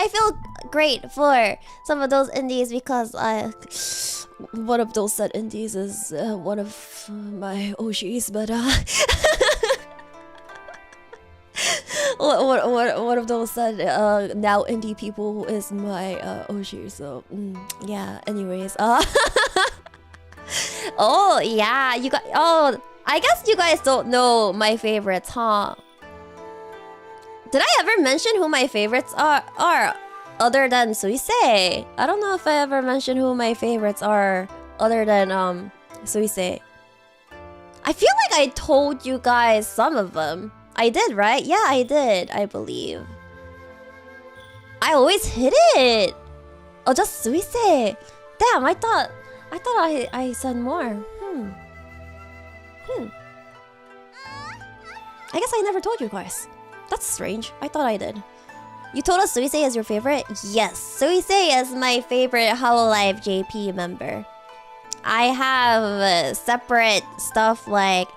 feel great for some of those indies because one of those said indies is one of my OGs, but one of those said now indie people is my OG, so yeah, anyways. Oh yeah, you guys, oh, I guess you guys don't know my favorites, huh? Did I ever mention who my favorites are other than Suise? I don't know if I ever mentioned who my favorites are other than Suise. I feel like I told you guys some of them. I did, right? Yeah, I did, I believe. I always hit it. Oh, just Suise. Damn, I thought I said more. I guess I never told you guys. That's strange. I thought I did. You told us Suise is your favorite? Yes, Suise is my favorite HoloLive JP member. I have separate stuff like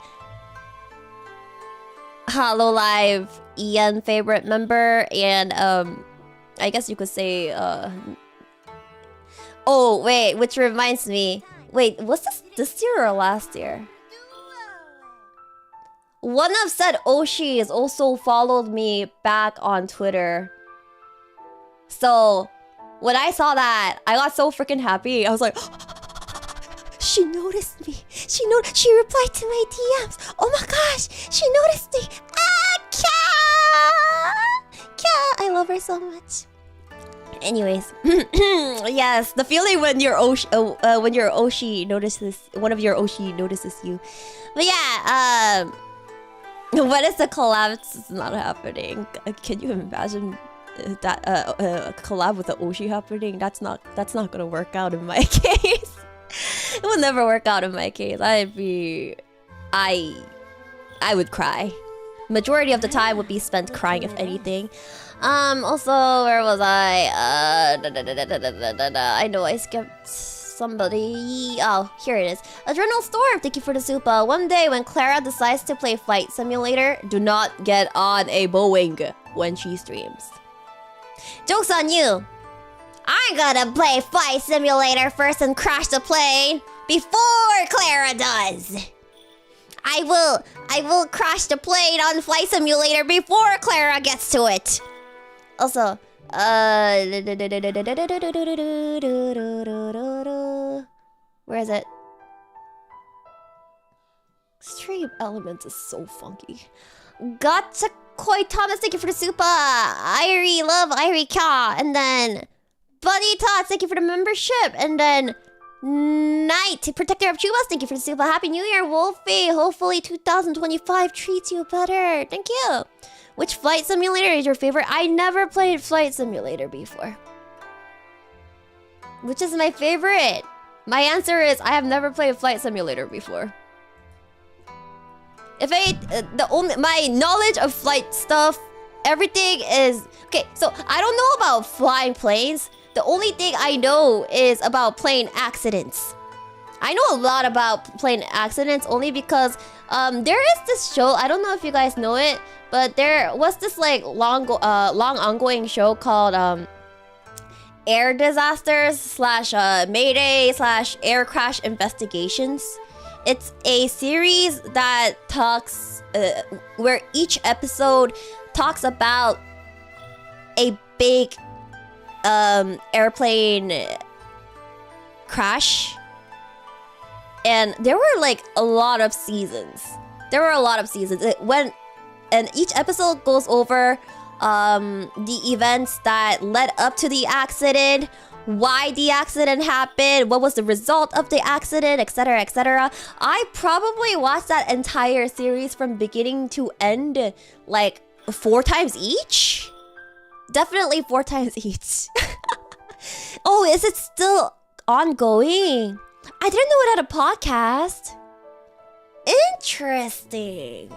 HoloLive Ian favorite member and I guess you could say oh wait, which reminds me, wait, was this year or last year? One of said Oshis also followed me back on Twitter. So when I saw that, I got so freaking happy. I was like, she noticed me. She replied to my DMs. Oh my gosh, she noticed me. Ah, Kya! I love her so much. Anyways, yes, the feeling when your Oshi notices, one of your Oshi notices you. But yeah, what is the collab? It's not happening. Can you imagine that a collab with the Oshi happening? That's not gonna work out in my case. It would never work out in my case. I would cry. Majority of the time would be spent crying, if anything. Also, where was I? I know I skipped somebody. Oh, here it is. Adrenal Storm, thank you for the super. One day when Clara decides to play Flight Simulator, do not get on a Boeing when she streams. Joke's on you. I'm gonna play Flight Simulator first and crash the plane before Clara does. I will crash the plane on Flight Simulator before Clara gets to it. Also, where is it? Stream Elements is so funky. Gotcha Koi Thomas, thank you for the super. Irie, love Irie Ka. And then Bunny Tots, thank you for the membership. And then Knight, Protector of Chubas, thank you for the super. Happy New Year, Wolfie. Hopefully 2025 treats you better. Thank you. Which Flight Simulator is your favorite? I never played Flight Simulator before. Which is my favorite? My answer is I have never played Flight Simulator before. If my knowledge of flight stuff, everything is okay. So I don't know about flying planes. The only thing I know is about plane accidents. I know a lot about plane accidents only because there is this show. I don't know if you guys know it, but there was this like long ongoing show called Air Disasters / Mayday / Air Crash Investigations. It's a series that talks where each episode talks about a big airplane crash. And there were like a lot of seasons. And each episode goes over the events that led up to the accident, why the accident happened, what was the result of the accident, etc., etc. I probably watched that entire series from beginning to end like 4 times each. Definitely 4 times each. Oh, is it still ongoing? I didn't know it had a podcast. Interesting.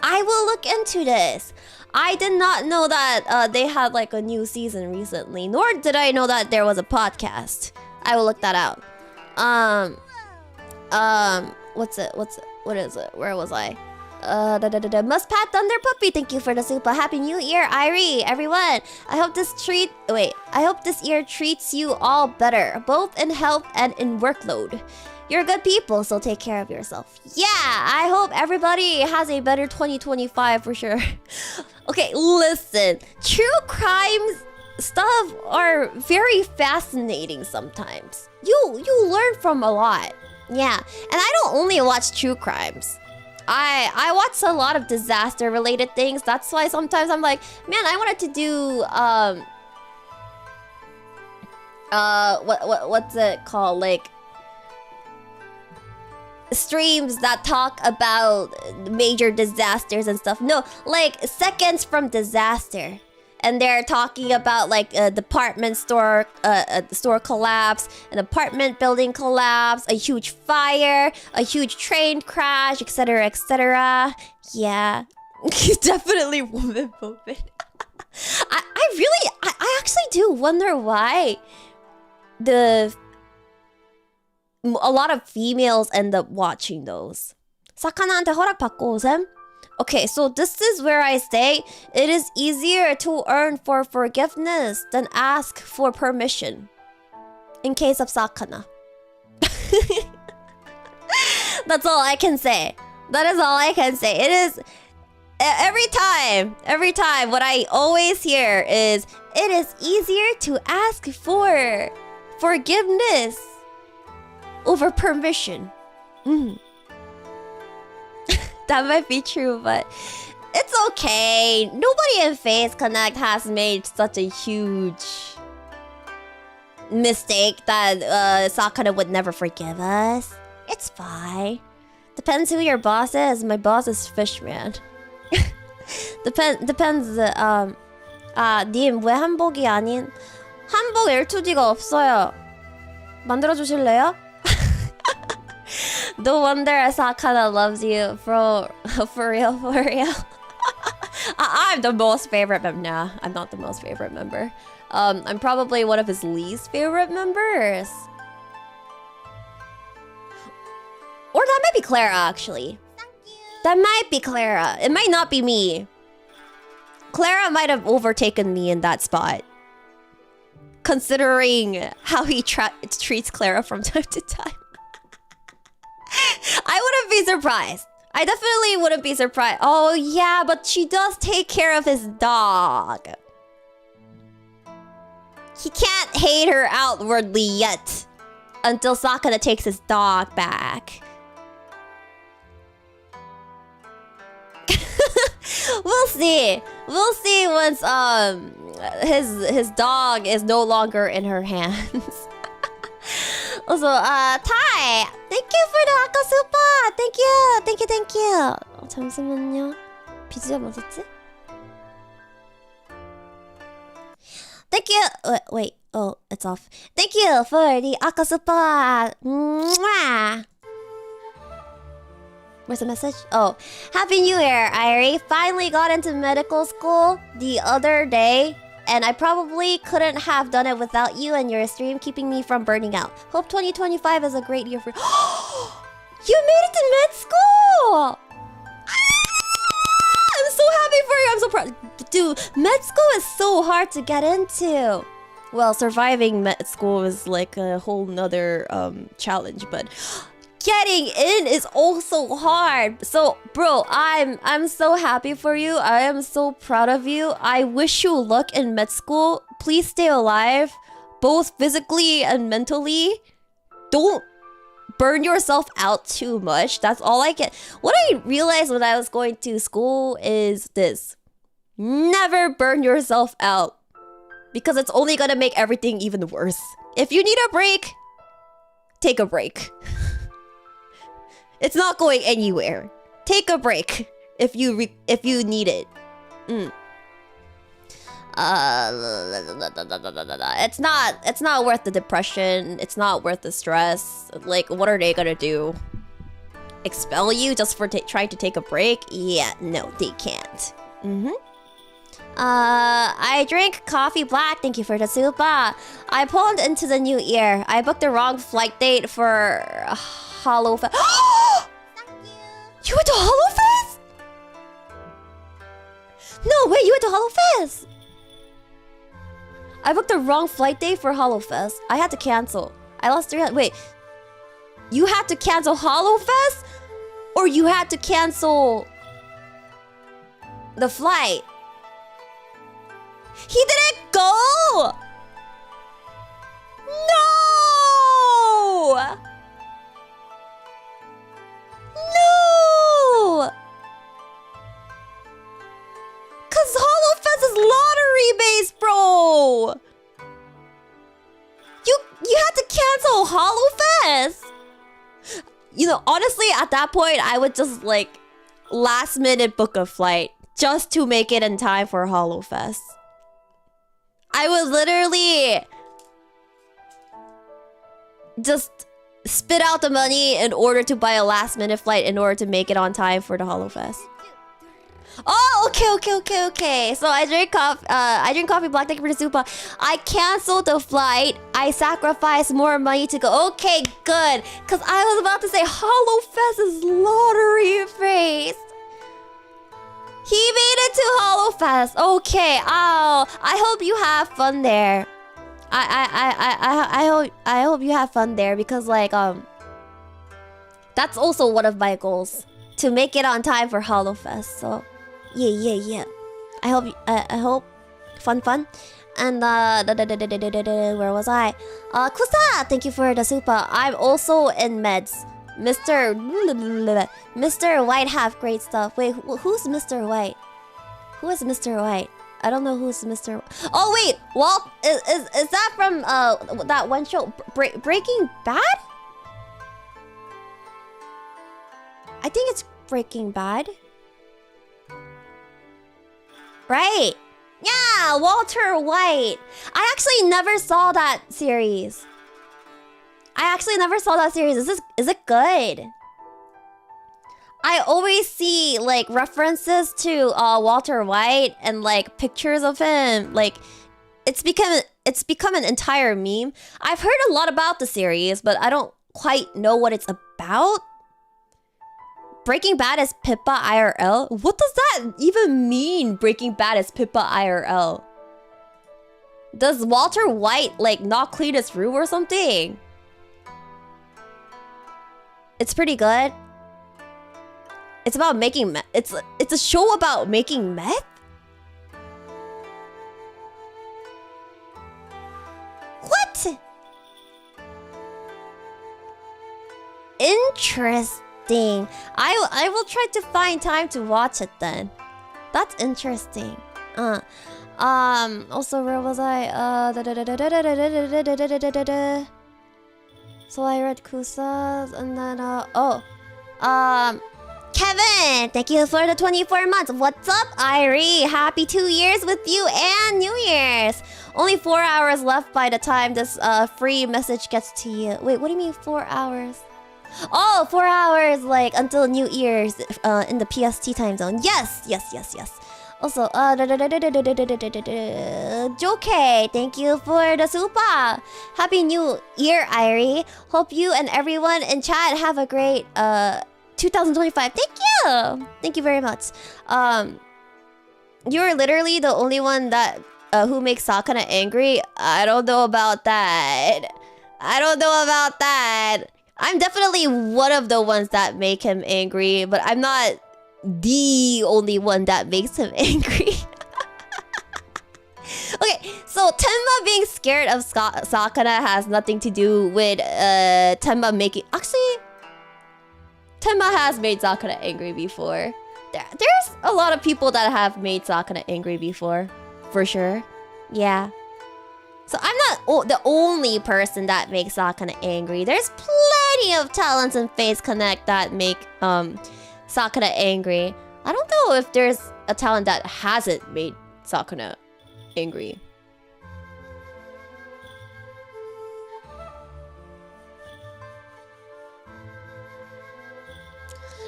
I will look into this. I did not know that they had like a new season recently, nor did I know that there was a podcast. I will look that out. What is it? Where was I? Muspat Thunder Puppy, thank you for the super. Happy New Year, Irie, everyone. I hope this year treats you all better, both in health and in workload. You're good people, so take care of yourself. Yeah, I hope everybody has a better 2025 for sure. Okay, listen. True crime stuff are very fascinating sometimes. You learn from a lot. Yeah, and I don't only watch true crimes. I watch a lot of disaster related things. That's why sometimes I'm like, man, I wanted to do what's it called? Like streams that talk about major disasters and stuff. No, like seconds from disaster. And they're talking about like a department store collapse, an apartment building collapse, a huge fire, a huge train crash, etc., etc. Yeah, definitely woman moment. I actually do wonder why a lot of females end up watching those. 사카나한테 허락받고 오셈? Okay, so this is where I say it is easier to earn for forgiveness than ask for permission. In case of Sakana. That's all I can say. That is all I can say. It is every time what I always hear is it is easier to ask for forgiveness over permission. That might be true, but it's okay. Nobody in Face Connect has made such a huge mistake that Sakana would never forgive us. It's fine. Depends who your boss is. My boss is Fishman. Depends. 님 왜 한복이 아닌 한복 L2D가 없어요. 만들어 주실래요? No wonder Asakana loves you, bro. For real, for real. I'm the most favorite member. Nah, I'm not the most favorite member. I'm probably one of his least favorite members. Or that might be Clara, actually. That might be Clara. It might not be me. Clara might have overtaken me in that spot. Considering how he treats Clara from time to time. I wouldn't be surprised. I definitely wouldn't be surprised. Oh yeah, but she does take care of his dog. He can't hate her outwardly yet. Until Sakana takes his dog back. We'll see. We'll see once his dog is no longer in her hands. Also, Ty, thank you for the Aka Super. Thank you, thank you, thank you. 잠시만요. BGM 어딨지? Thank you. Wait. Oh, it's off. Thank you for the Aka Super. Mwah. Where's the message? Oh, Happy New Year, Irie. Finally got into medical school the other day, and I probably couldn't have done it without you and your stream keeping me from burning out. Hope 2025 is a great year for... You made it to med school! I'm so happy for you. I'm so proud. Dude, med school is so hard to get into. Well, surviving med school is like a whole nother challenge, but... Getting in is also hard. So, bro, I'm so happy for you. I am so proud of you. I wish you luck in med school. Please stay alive, both physically and mentally. Don't burn yourself out too much. That's all I get. What I realized when I was going to school is this. Never burn yourself out. Because it's only gonna make everything even worse. If you need a break, take a break. It's not going anywhere. Take a break if you need it. It's not worth the depression. It's not worth the stress. Like, what are they gonna do? Expel you just for trying to take a break? Yeah, no, they can't. I drink coffee black. Thank you for the supa. I pulled into the new year. I booked the wrong flight date for HoloFest. You went to HoloFest? No, wait, you went to HoloFest? I booked the wrong flight date for HoloFest. I had to cancel. I lost 300. Wait, you had to cancel HoloFest? Or you had to cancel the flight? He didn't go! No! No! Cause HoloFest is lottery based, bro! You had to cancel HoloFest! You know, honestly, at that point, I would just like last minute book a flight just to make it in time for HoloFest. I would literally just spit out the money in order to buy a last minute flight in order to make it on time for the HoloFest. Oh, okay. So I drink coffee black. Thank you for the super. I canceled the flight. I sacrificed more money to go. Okay, good. Cause I was about to say HoloFest is lottery based. He made it to HoloFest. Okay. Oh, I hope you have fun there. I hope you have fun there because like that's also one of my goals, to make it on time for HoloFest. So yeah. I hope fun. And where was I? Kusa, thank you for the super. I'm also in meds. Mr. White have great stuff. Wait, who's Mr. White? Who is Mr. White? I don't know who's Mr. Oh wait, Walt is that from that one show Breaking Bad? I think it's Breaking Bad. Right. Yeah, Walter White. I actually never saw that series. Is it good? I always see like references to Walter White and like pictures of him. Like it's become an entire meme. I've heard a lot about the series, but I don't quite know what it's about. Breaking Bad is Pippa IRL? What does that even mean, Breaking Bad is Pippa IRL? Does Walter White like not clean his room or something? It's pretty good. It's about making meth. It's a show about making meth? What? Interesting. I will try to find time to watch it then. That's interesting. Also, where was I? So I read Kusa's and then Kevin, thank you for the 24 months. What's up, Irie? Happy 2 years with you and New Year's. Only 4 hours left by the time this free message gets to you. Wait, what do you mean 4 hours? Oh, 4 hours like until New Year's in the PST time zone. Yes. Also, Joke, thank you for the super. Happy New Year, Irie. Hope you and everyone in chat have a great 2025. Thank you very much. You're literally the only one that who makes Sakana angry. I don't know about that. I'm definitely one of the ones that make him angry, but I'm not the only one that makes him angry. Okay, so Tenma being scared of Sakana has nothing to do with Tenma making... Actually, Tenma has made Sakana angry before. There's a lot of people that have made Sakana angry before. For sure. Yeah. So I'm not the only person that makes Sakana angry. There's plenty of talents in Face Connect that make Sakana angry. I don't know if there's a talent that hasn't made Sakana angry.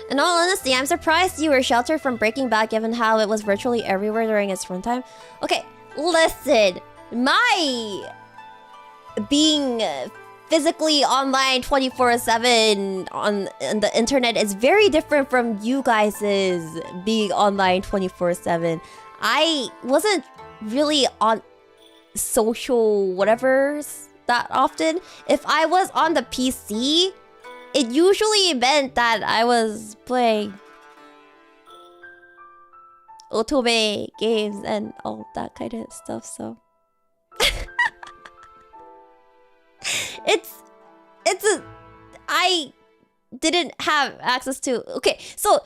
In all honesty, I'm surprised you were sheltered from Breaking Bad given how it was virtually everywhere during its runtime. Okay, listen. My being physically online 24/7 on the internet is very different from you guys' being online 24/7. I wasn't really on social whatevers that often. If I was on the PC, it usually meant that I was playing otome games and all that kind of stuff, so... I didn't have access to... Okay, so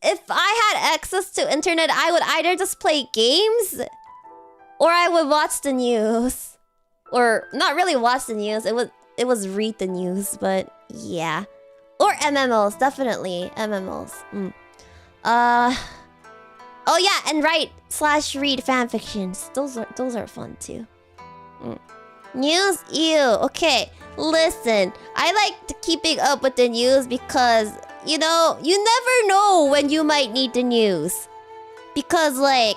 if I had access to internet, I would either just play games or I would watch the news. Or not really watch the news, it was read the news, but yeah. Or MMOs, definitely MMOs. Oh yeah, and write/read fanfictions. Those are fun too. News, ew. Okay, listen. I like keeping up with the news because, you know, you never know when you might need the news. Because like,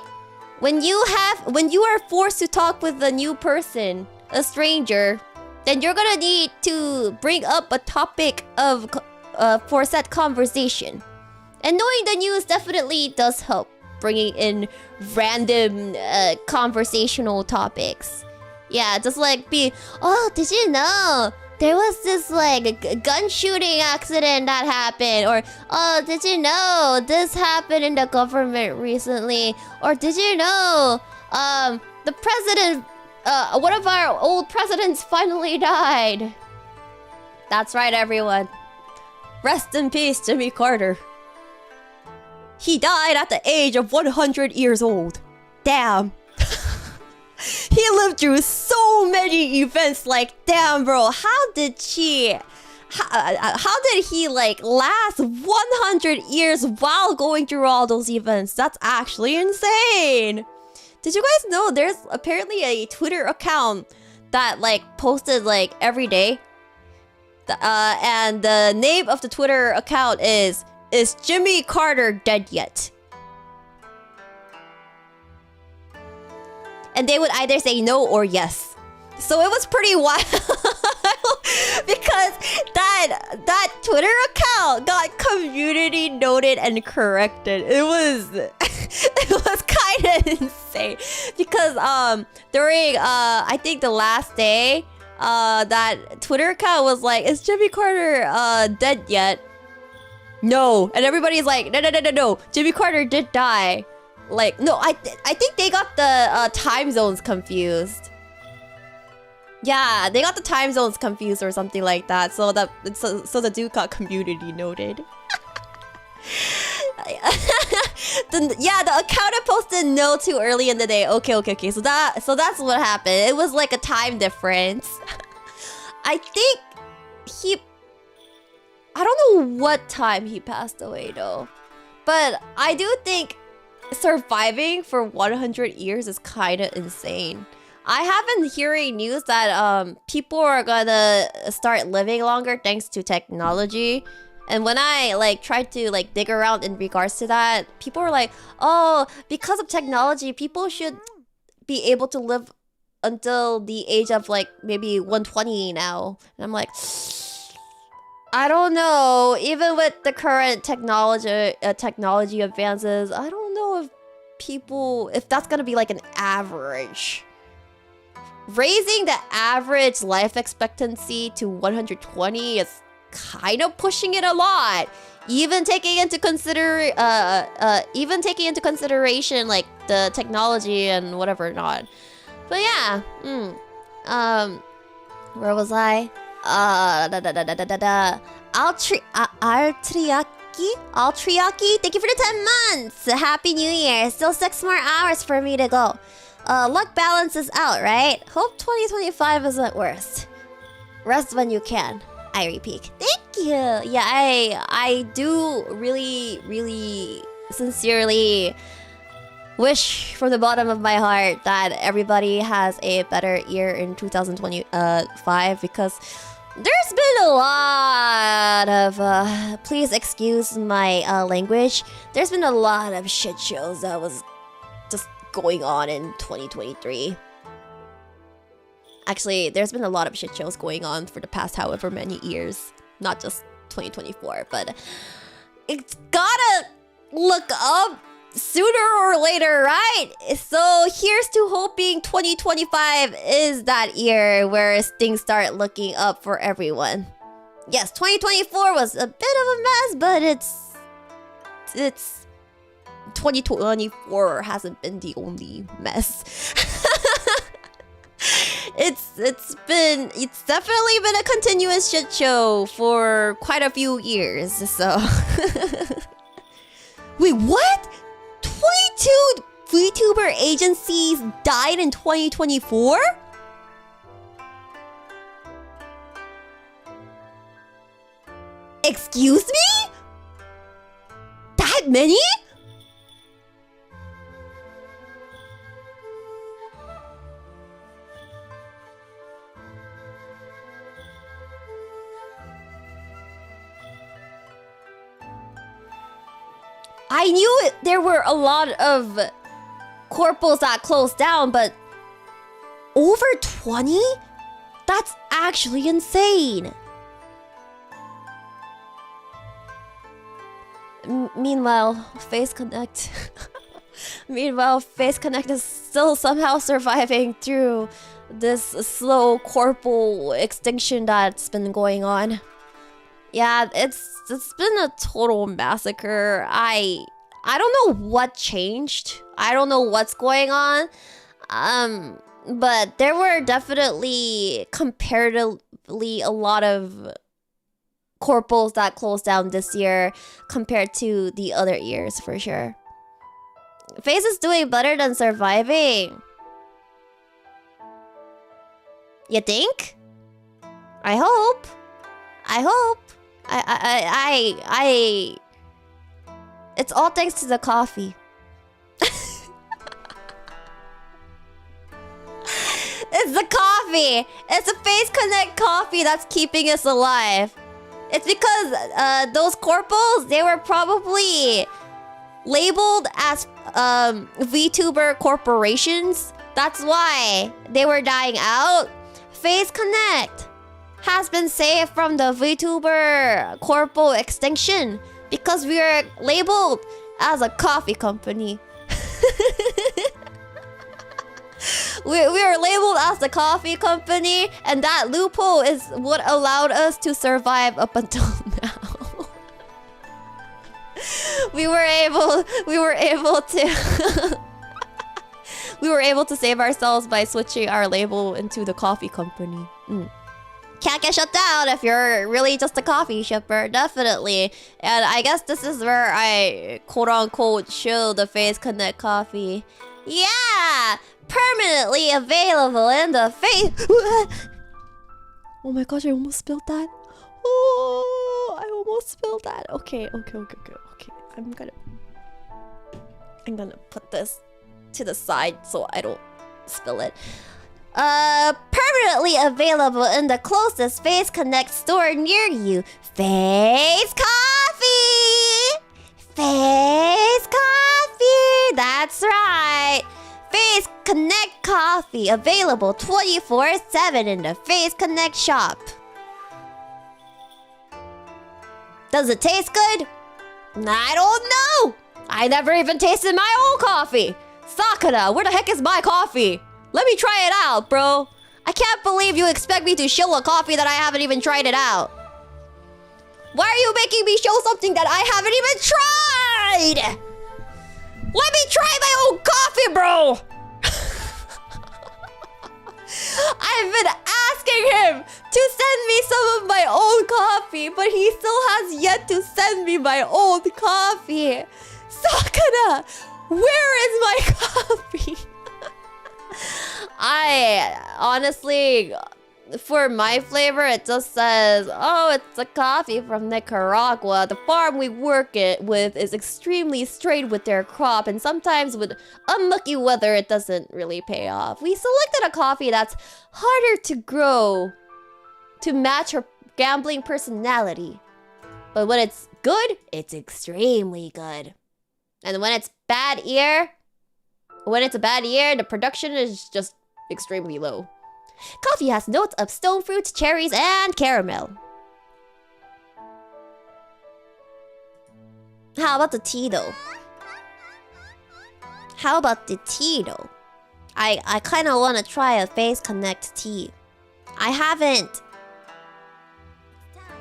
when you are forced to talk with a new person, a stranger, then you're gonna need to bring up a topic of for said conversation. And knowing the news definitely does help bringing in random conversational topics. Yeah, just like oh, did you know there was this like gun shooting accident that happened? Or, oh, did you know this happened in the government recently? Or did you know the president, one of our old presidents finally died? That's right, everyone. Rest in peace, Jimmy Carter. He died at the age of 100 years old. Damn. He lived through so many events. Like, damn, bro. How did he like last 100 years while going through all those events? That's actually insane. Did you guys know there's apparently a Twitter account that like posted like every day? And the name of the Twitter account is Is Jimmy Carter dead yet? And they would either say no or yes. So it was pretty wild because that Twitter account got community noted and corrected. It was it was kind of insane because during I think the last day that Twitter account was like, is Jimmy Carter dead yet? No. And everybody's like, no. Jimmy Carter did die. Like, no, I think they got the time zones confused. Yeah, they got the time zones confused or something like that. So the dude got community noted. The account had posted no too early in the day. Okay. So that's what happened. It was like a time difference. I think I don't know what time he passed away though. But I do think surviving for 100 years is kind of insane. I have been hearing news that people are gonna start living longer thanks to technology. And when I like tried to like dig around in regards to that, people were like, oh, because of technology, people should be able to live until the age of like maybe 120 now. And I'm like, I don't know. Even with the current technology advances, I don't know if that's gonna be like an average. Raising the average life expectancy to 120 is kind of pushing it a lot. Even taking into consideration like the technology and whatever not. But yeah, where was I? Altriaki, thank you for the 10 months. Happy New Year. Still 6 more hours for me to go. Luck balance is out, right? Hope 2025 isn't worse. Rest when you can. I repeat. Thank you. Yeah, I do really, really sincerely wish from the bottom of my heart that everybody has a better year in 2025 because there's been a lot of please excuse my language. There's been a lot of shit shows that was just going on in 2023. Actually, there's been a lot of shit shows going on for the past however many years. Not just 2024, but it's gotta look up sooner or later, right? So here's to hoping 2025 is that year where things start looking up for everyone. Yes, 2024 was a bit of a mess, but it's 2024 hasn't been the only mess. It's definitely been a continuous shit show for quite a few years, so wait, what? 22 VTuber agencies died in 2024? Excuse me? That many? I knew there were a lot of corpos that closed down, but over 20? That's actually insane. Meanwhile, Face Connect is still somehow surviving through this slow corporal extinction that's been going on. Yeah, it's been a total massacre. I don't know what changed. I don't know what's going on. But there were definitely comparatively a lot of corporals that closed down this year compared to the other years for sure. FaZe is doing better than surviving. You think? I hope. It's all thanks to the coffee. It's the coffee. It's the FaZe Connect coffee that's keeping us alive. It's because those corpos, they were probably labeled as VTuber corporations. That's why they were dying out. Face Connect has been saved from the VTuber corpo extinction because we are labeled as a coffee company. we are labeled as the coffee company, and that loophole is what allowed us to survive up until now. we were able to we were able to save ourselves by switching our label into the coffee company. Can't get shut down if you're really just a coffee shipper, definitely. And I guess this is where I quote-unquote show the Face Connect coffee. Yeah! Permanently available in the face... Oh my gosh, I almost spilled that. Oh, I almost spilled that. Okay. I'm gonna put this to the side so I don't spill it. Permanently available in the closest Face Connect store near you. Face Coffee! Face Coffee! That's right! Face Connect Coffee, available 24/7 in the Face Connect shop. Does it taste good? I don't know! I never even tasted my own coffee! Sakura, where the heck is my coffee? Let me try it out, bro. I can't believe you expect me to show a coffee that I haven't even tried it out. Why are you making me show something that I haven't even tried? Let me try my own coffee, bro. I've been asking him to send me some of my own coffee, but he still has yet to send me my old coffee. Sakura, where is my coffee? I honestly, for my flavor, it just says, oh, it's a coffee from Nicaragua. The farm we work with is extremely straight with their crop, and sometimes with unlucky weather, it doesn't really pay off. We selected a coffee that's harder to grow to match her gambling personality. But when it's good, it's extremely good. And when it's a bad year, the production is just extremely low. Coffee has notes of stone fruits, cherries, and caramel. How about the tea though? I kind of want to try a Face Connect tea. I haven't.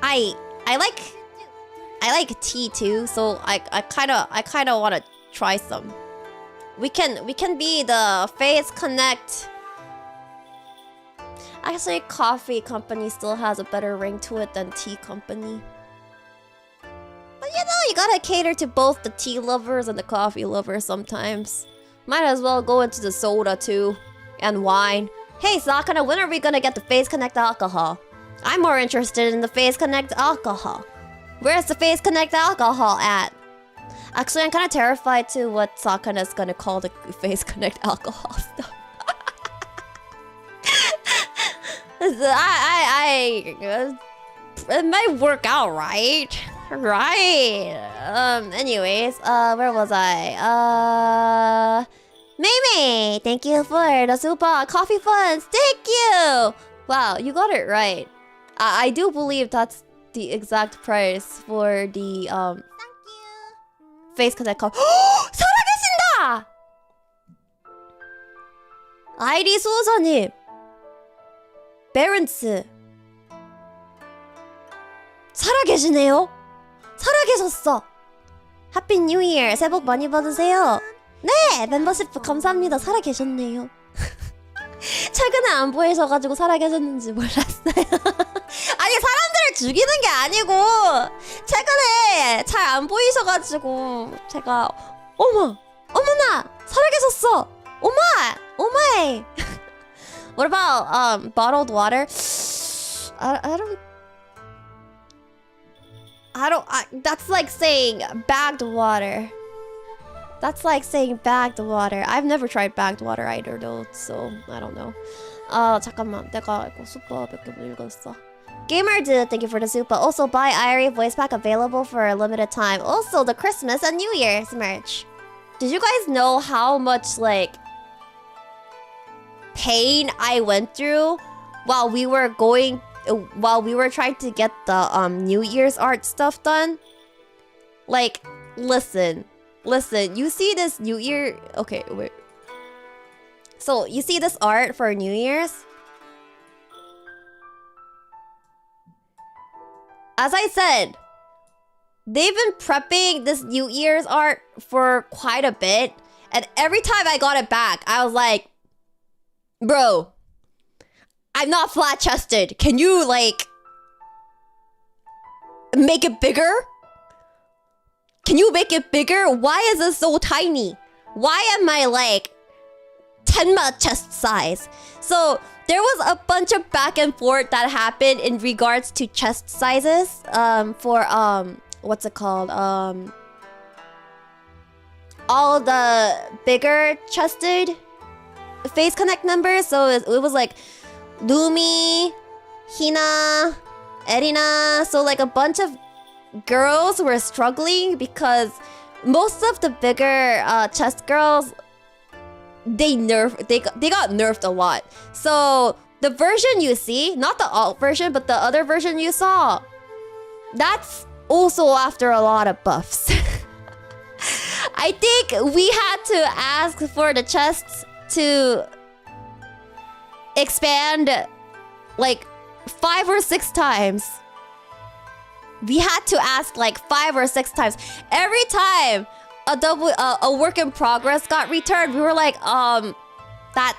I like tea too, so I kind of want to try some. We can be the Face Connect. Actually, coffee company still has a better ring to it than tea company. But you know, you gotta cater to both the tea lovers and the coffee lovers sometimes. Might as well go into the soda too. And wine. Hey Sakura, when are we gonna get the Face Connect alcohol? I'm more interested in the Face Connect alcohol. Where's the Face Connect alcohol at? Actually, I'm kind of terrified to what Sakura's gonna call the Face Connect alcohol stuff. It might work out, right? Anyways, where was I? Mimi, thank you for the super coffee funds. Thank you. Wow, you got it right. I do believe that's the exact price for the thank you. Face Connect coffee. 살아계신다! 아이리 수호자님. 베런스. 살아계시네요. 살아계셨어. 해피 뉴 이어. 새해 복 많이 받으세요. 네, 멤버십 감사합니다. 살아계셨네요. 최근에 안 보이셔가지고 살아계셨는지 몰랐어요. 아니, 사람들을 죽이는 게 아니고 최근에 잘 안 보이셔가지고 제가 어머나 살아계셨어. 오마이. What about bottled water? That's like saying bagged water. I've never tried bagged water either though, so I don't know. 잠깐만, 내가 이거 수법 몇 개 못 읽었어. Gamer Dude, thank you for the soup. But also buy Irie voice pack available for a limited time. Also the Christmas and New Year's merch. Did you guys know how much like pain I went through while we were trying to get the New Year's art stuff done? Like, listen, you see this New Year... Okay, wait. So, you see this art for New Year's? As I said, they've been prepping this New Year's art for quite a bit. And every time I got it back, I was like, bro, I'm not flat-chested. Can you, like, make it bigger? Can you make it bigger? Why is it so tiny? Why am I, like, Tenma chest size? So, there was a bunch of back and forth that happened in regards to chest sizes. What's it called? All the bigger chested face connect members. So it was like Lumi, Hina, Erina. So like a bunch of girls were struggling because most of the bigger chest girls, they got nerfed a lot. So the version you see, not the alt version, but the other version you saw, that's also after a lot of buffs. I think we had to ask for the chests to expand like 5 or 6 times. We had to ask like 5 or 6 times. Every time a work in progress got returned, we were like, that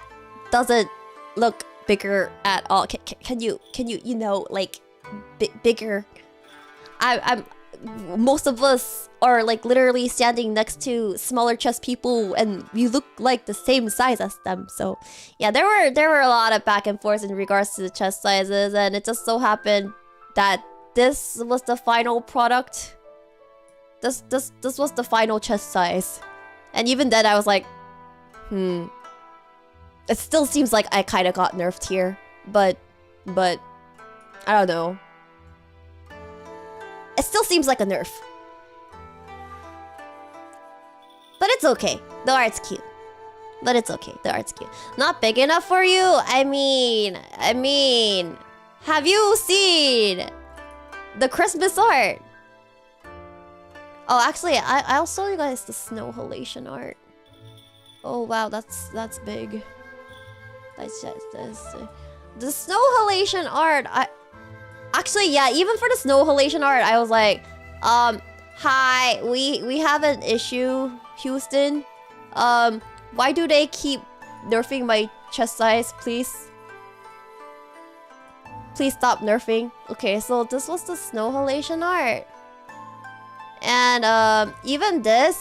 doesn't look bigger at all. Can you you know, like bigger? I'm most of us are like literally standing next to smaller chest people and we look like the same size as them. So yeah, there were a lot of back and forth in regards to the chest sizes, and it just so happened that this was the final product. This was the final chest size. And even then I was like, it still seems like I kind of got nerfed here, but I don't know. It still seems like a nerf. But it's okay. The art's cute. But it's okay. The art's cute. Not big enough for you? I mean, have you seen the Christmas art? Oh, actually, I'll show you guys the snow halation art. Oh wow, that's big. That's just this. The snow halation art. Actually, yeah, even for the snow halation art, I was like, hi, we have an issue, Houston. Why do they keep nerfing my chest size, please? Please stop nerfing. Okay, so this was the snow halation art. And even this,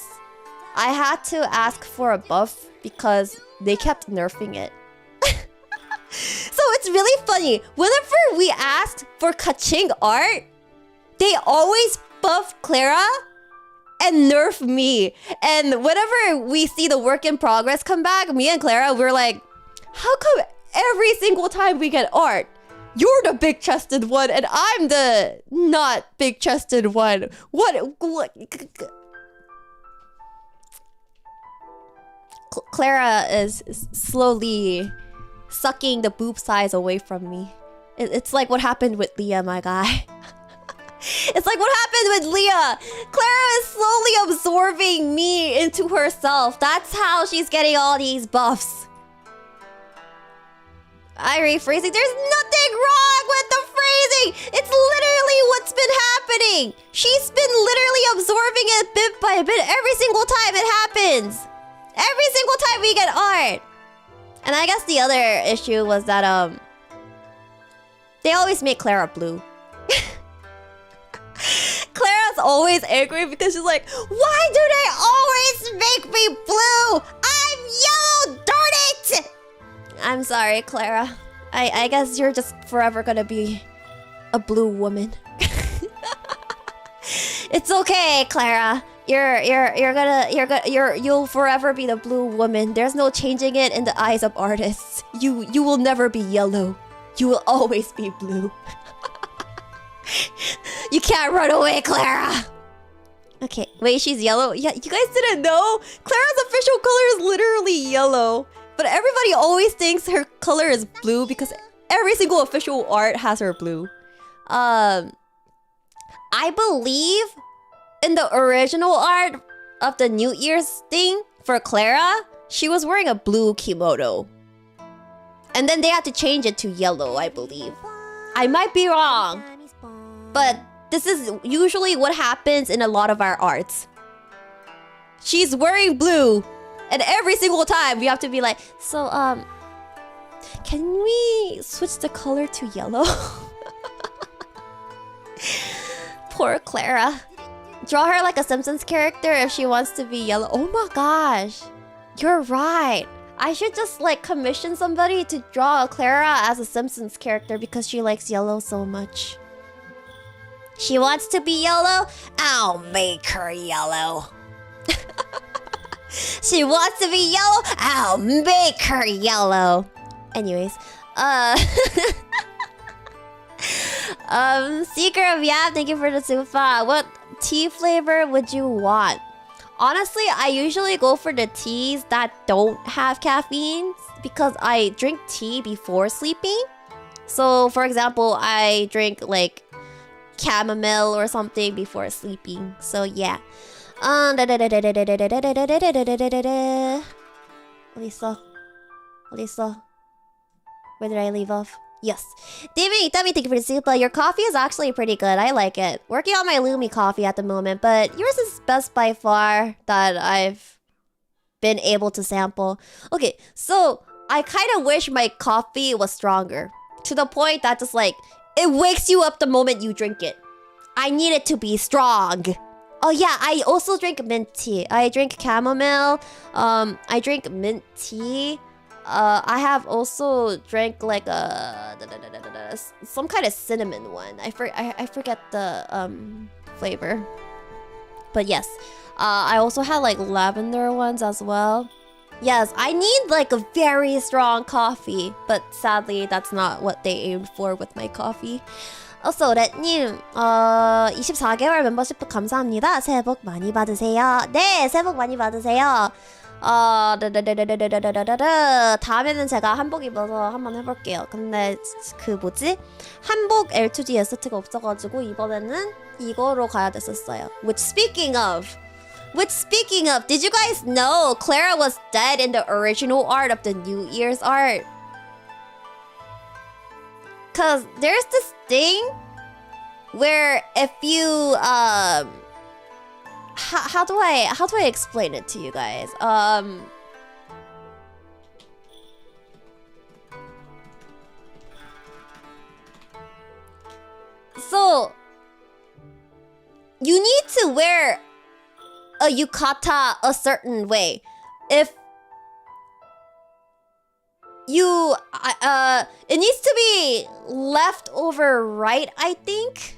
I had to ask for a buff because they kept nerfing it. So it's really funny. Whenever we asked for Kaching art, they always buff Clara and nerf me. And whenever we see the work in progress come back, me and Clara, we're like, how come every single time we get art, you're the big-chested one and I'm the not big-chested one? What? Clara is slowly sucking the boob size away from me. It's like what happened with Leah, my guy. It's like what happened with Leah. Clara is slowly absorbing me into herself. That's how she's getting all these buffs. Phrasing. There's nothing wrong with the phrasing. It's literally what's been happening. She's been literally absorbing it bit by bit every single time it happens. Every single time we get art. And I guess the other issue was that they always make Clara blue. Clara's always angry because she's like, why do they always make me blue? I'm yellow, darn it! I'm sorry, Clara. I guess you're just forever gonna be a blue woman. It's okay, Clara. You'll forever be the blue woman. There's no changing it in the eyes of artists. You will never be yellow. You will always be blue. You can't run away, Clara! Okay, wait, she's yellow. Yeah, you guys didn't know? Clara's official color is literally yellow. But everybody always thinks her color is blue because every single official art has her blue. I believe in the original art of the New Year's thing for Clara, she was wearing a blue kimono. And then they had to change it to yellow, I believe. I might be wrong. But this is usually what happens in a lot of our arts. She's wearing blue. And every single time we have to be like, so, can we switch the color to yellow? Poor Clara. Draw her like a Simpsons character if she wants to be yellow. Oh my gosh. You're right. I should just like commission somebody to draw Clara as a Simpsons character because she likes yellow so much. She wants to be yellow? I'll make her yellow. She wants to be yellow? I'll make her yellow. Anyways, Seeker of Yap, thank you for the super. What tea flavor would you want? Honestly, I usually go for the teas that don't have caffeine because I drink tea before sleeping. So, for example, I drink like chamomile or something before sleeping. So, yeah. 어딨어? Where did I leave off? Yes. David Itami, thank you for the super. Your coffee is actually pretty good. I like it. Working on my Lumi coffee at the moment, but yours is best by far that I've been able to sample. Okay, so I kind of wish my coffee was stronger. To the point that just like, it wakes you up the moment you drink it. I need it to be strong. Oh yeah, I also drink mint tea. I drink chamomile. I drink mint tea. I have also drank like some kind of cinnamon one. I forget the flavor. But yes, I also had like lavender ones as well. Yes, I need like a very strong coffee, but sadly that's not what they aimed for with my coffee. Also, 렛님, 24개월 멤버십 감사합니다. 새해 복 많이 받으세요. 네, 새해 복 많이 받으세요. 다음에는 제가 한복 입어서 한번 해볼게요. 근데 그 뭐지? 한복 L2G S가 없어가지고 이번에는 이거로 가야 됐었어요. Which speaking of, did you guys know Clara was dead in the original art of the New Year's art? Cause there's this thing where if you how do I explain it to you guys? So you need to wear a yukata a certain way. If you it needs to be left over right, I think.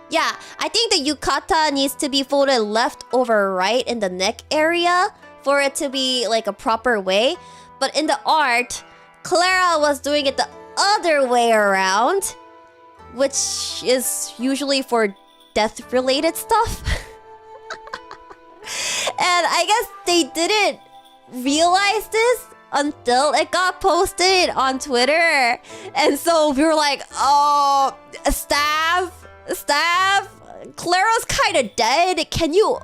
Yeah, I think the yukata needs to be folded left over right in the neck area for it to be like a proper way. But in the art, Clara was doing it the other way around, which is usually for death-related stuff. And I guess they didn't realize this until it got posted on Twitter. And so we were like, oh, staff, Clara's kind of dead. Can you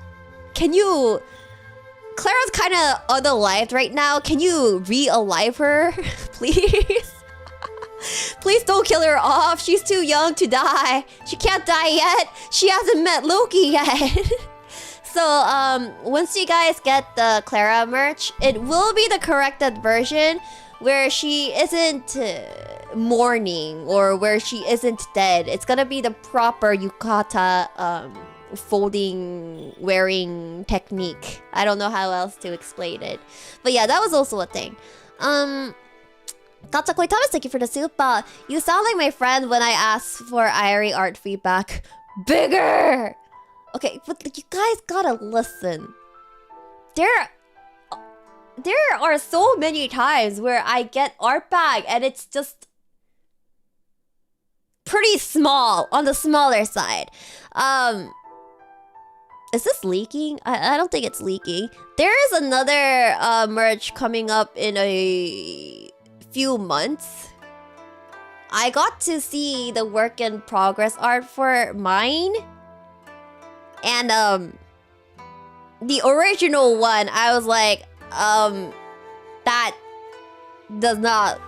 Clara's kind of unalived right now. Can you re-alive her, please? Please don't kill her off. She's too young to die. She can't die yet. She hasn't met Loki yet. So, once you guys get the Clara merch, it will be the corrected version where she isn't mourning or where she isn't dead. It's gonna be the proper yukata folding wearing technique. I don't know how else to explain it. But yeah, that was also a thing. Gacha Thomas, thank you for the super. You sound like my friend when I asked for Irie art feedback. Bigger! Okay, but you guys gotta listen. There are so many times where I get art back and it's just pretty small, on the smaller side. Is this leaking? I don't think it's leaking. There is another merch coming up in a few months. I got to see the work in progress art for mine. And the original one, I was like, that does not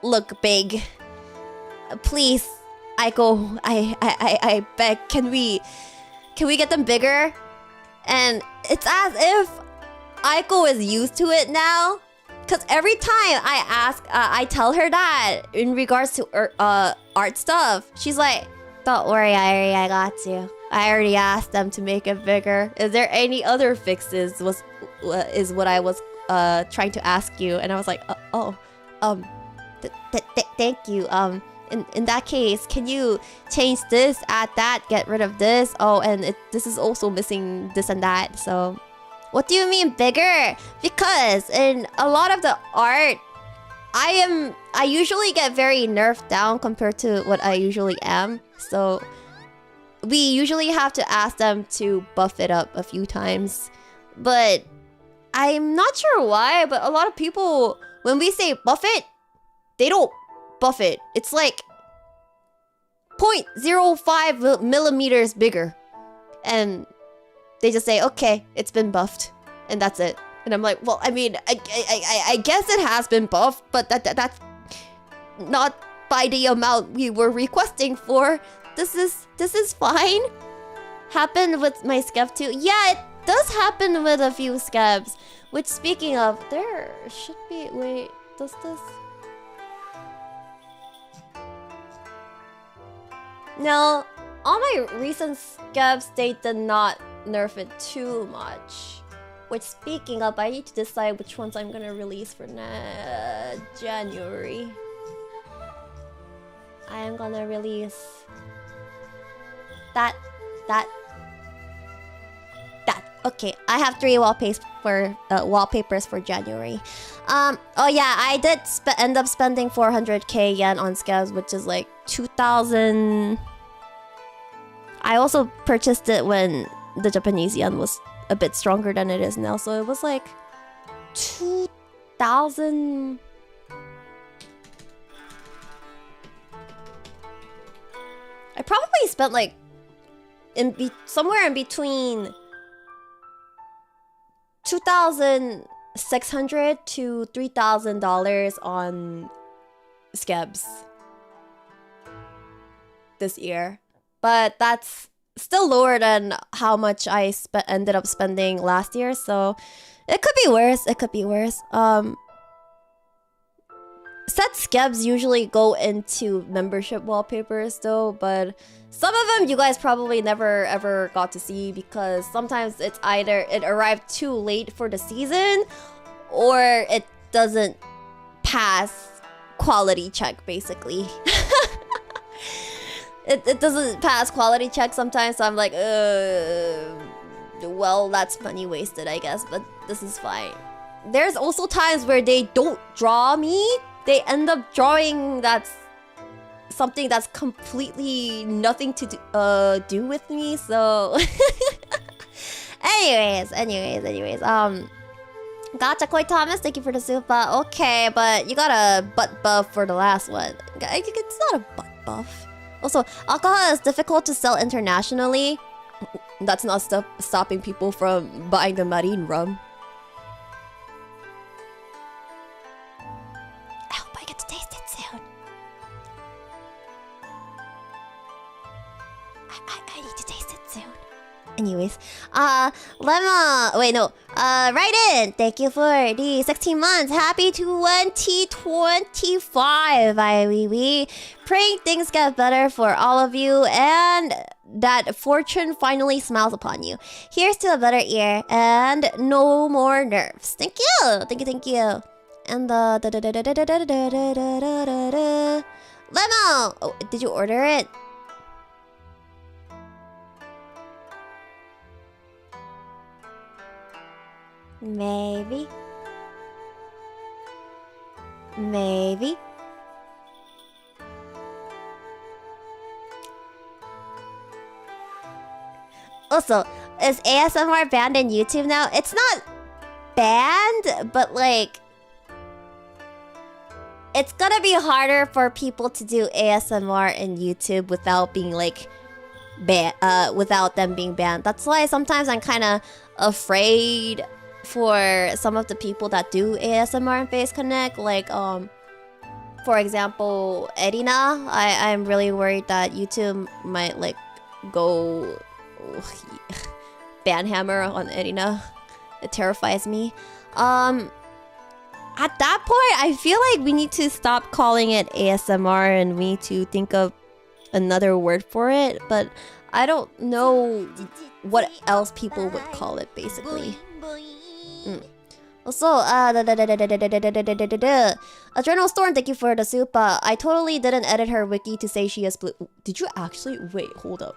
look big. Please, Aiko, I beg, can we get them bigger? And it's as if Aiko is used to it now. Cause every time I tell her that in regards to art stuff, she's like, "Don't worry, I got you. I already asked them to make it bigger. Is there any other fixes?" Is what I was trying to ask you, and I was like, thank you. In that case, can you change this, add that, get rid of this? Oh, and this is also missing this and that. So, what do you mean bigger? Because in a lot of the art, I usually get very nerfed down compared to what I usually am. So, we usually have to ask them to buff it up a few times. But I'm not sure why, but a lot of people, when we say buff it, they don't buff it. It's like 0.05 millimeters bigger. And they just say, okay, it's been buffed. And that's it. And I'm like, well, I mean, I guess it has been buffed, but that's not by the amount we were requesting for. This is fine. Happened with my Skeb too. Yeah, it does happen with a few Skebs. Which, speaking of, there should be... Wait, does this... No, all my recent Skebs, they did not nerf it too much. Which, speaking of, I need to decide which ones I'm gonna release for January. I am gonna release... That. Okay, I have 3 wallpapers for January. Oh yeah, I did end up spending 400k yen on Skebs, which is like 2,000. I also purchased it when the Japanese yen was a bit stronger than it is now, so it was like 2,000. I probably spent like somewhere in between 2,600 to $3,000 on Skebs this year, but that's still lower than how much I ended up spending last year. So it could be worse. It could be worse. Set Skebs usually go into membership wallpapers though, but some of them you guys probably never ever got to see because sometimes it's either it arrived too late for the season or it doesn't pass quality check basically. It doesn't pass quality check sometimes, so I'm like, well, that's money wasted, I guess, but this is fine. There's also times where they don't draw me. They end up drawing something that's completely nothing to do with me, so... anyways. Gotcha, Koi Thomas, thank you for the super. Okay, but you got a butt buff for the last one. It's not a butt buff. Also, alcohol is difficult to sell internationally. That's not stopping people from buying the marine rum. I hope I get to taste it soon. I need to taste it soon. Anyways, Lemma, wait, no, Raiden, thank you for the 16 months. Happy 2025, we praying things get better for all of you and that fortune finally smiles upon you. Here's to a better year and no more nerves. Thank you. And Lemma, oh, did you order it? Maybe. Also, is ASMR banned in YouTube now? It's not banned, but like it's gonna be harder for people to do ASMR in YouTube without being like without them being banned. That's why sometimes I'm kind of afraid for some of the people that do ASMR and Face Connect, like for example Erina. I'm really worried that YouTube might like go ban hammer on Erina. It terrifies me. At that point, I feel like we need to stop calling it ASMR and we need to think of another word for it. But I don't know what else people would call it, basically. Also, Adrenal Storm, thank you for the soup. I totally didn't edit her wiki to say she has blue. Did you actually? Wait, hold up.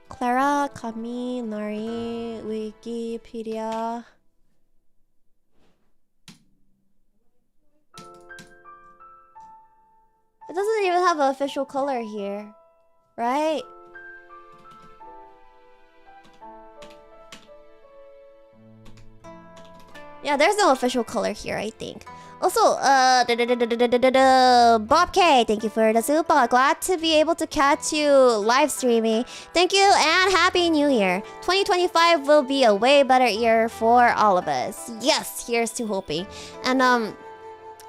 Clara, Kami, Nari, Wikipedia. It doesn't even have an official color here, right? Yeah, there's no official color here, I think. Also, Bob K, thank you for the super. Glad to be able to catch you live streaming. Thank you and Happy New Year. 2025 will be a way better year for all of us. Yes, here's to hoping. And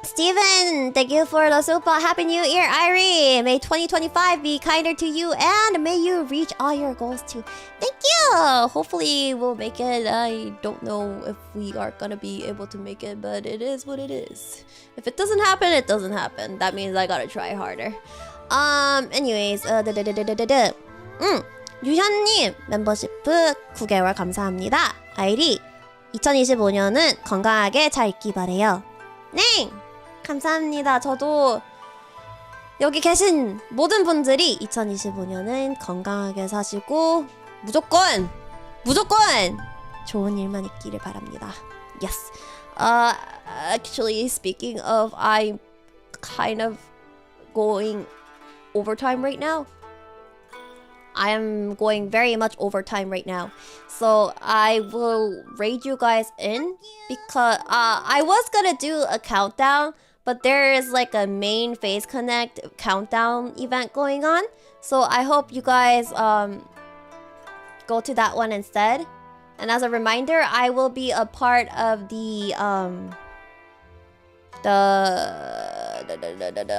Steven, thank you for the super. Happy New Year, Irie. May 2025 be kinder to you and may you reach all your goals too. Thank you. Hopefully we'll make it. I don't know if we are gonna be able to make it, but it is what it is. If it doesn't happen, it doesn't happen. That means I gotta try harder. Anyways, 유현님 멤버십 9개월 감사합니다. 아이리 2025년은 건강하게 잘 있기 바래요. 네! 감사합니다. 저도 여기 계신 모든 분들이 2025년은 건강하게 사시고 무조건 좋은 일만 있기를 바랍니다. Yes. Actually, speaking of, I'm kind of going overtime right now. I am going very much overtime right now. So I will raid you guys in because I was gonna do a countdown, but there is like a main Face Connect countdown event going on. So I hope you guys go to that one instead. And as a reminder, I will be a part of the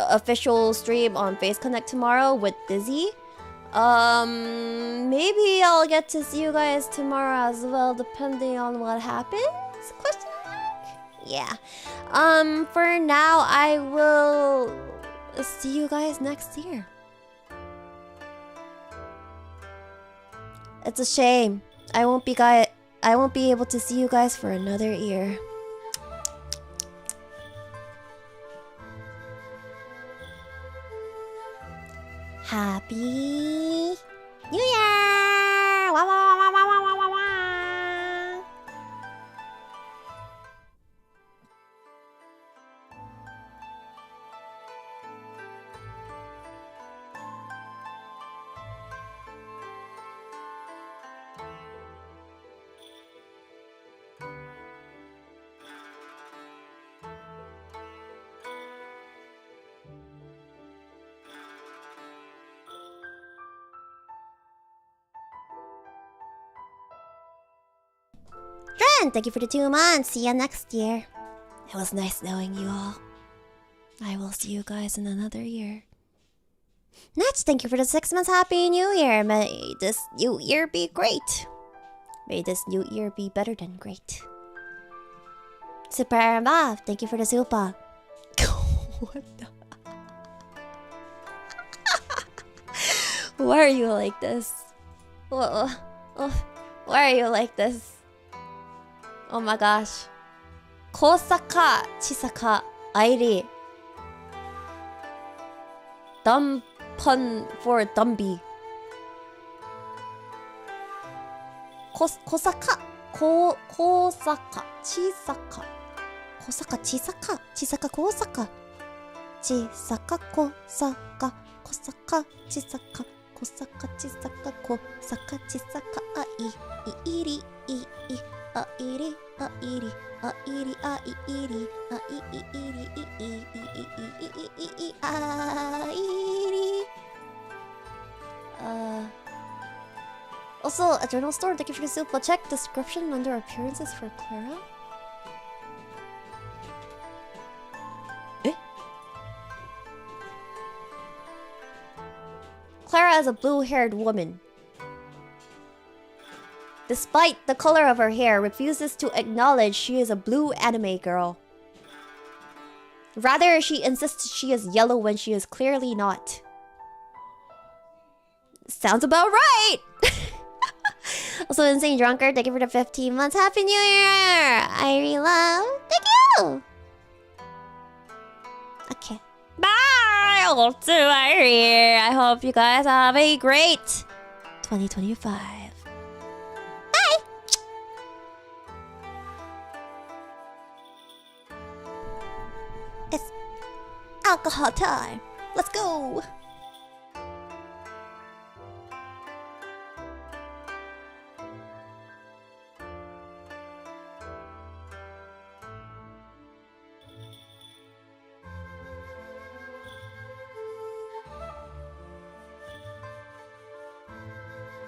official stream on Face Connect tomorrow with Dizzy. Maybe I'll get to see you guys tomorrow as well, depending on what happens? Question mark? Yeah. For now, I will see you guys next year. It's a shame. I won't be able to see you guys for another year. Happy New Year! Wah, wah, wah, wah, wah, wah, wah, wah. Dren, thank you for the 2 months. See ya next year. It was nice knowing you all. I will see you guys in another year. Natch, thank you for the 6 months. Happy New Year. May this new year be great. May this new year be better than great. Super Mav, thank you for the super. What the? Why are you like this? Why are you like this? Oh my gosh. Kosaka, Chisaka, Airi. Dumb pun for Dumby. Kosaka, Kosaka, Chisaka. Kosaka, Chisaka, Chisaka, Kosaka. Chisaka, Kosaka, Kosaka, Chisaka. Kosaka, Chisaka, Kosaka, Chisaka, Also, a journal store. Thank you for the soup. But check description under appearances for Clara. Eh? Clara is a blue-haired woman. Despite the color of her hair, refuses to acknowledge she is a blue anime girl. Rather, she insists she is yellow when she is clearly not. Sounds about right! Also, Insane Drunkard, thank you for the 15 months. Happy New Year! Irie Love, thank you! Okay. Bye! I'll to Irie. I hope you guys have a great 2025. Bye! It's alcohol time. Let's go!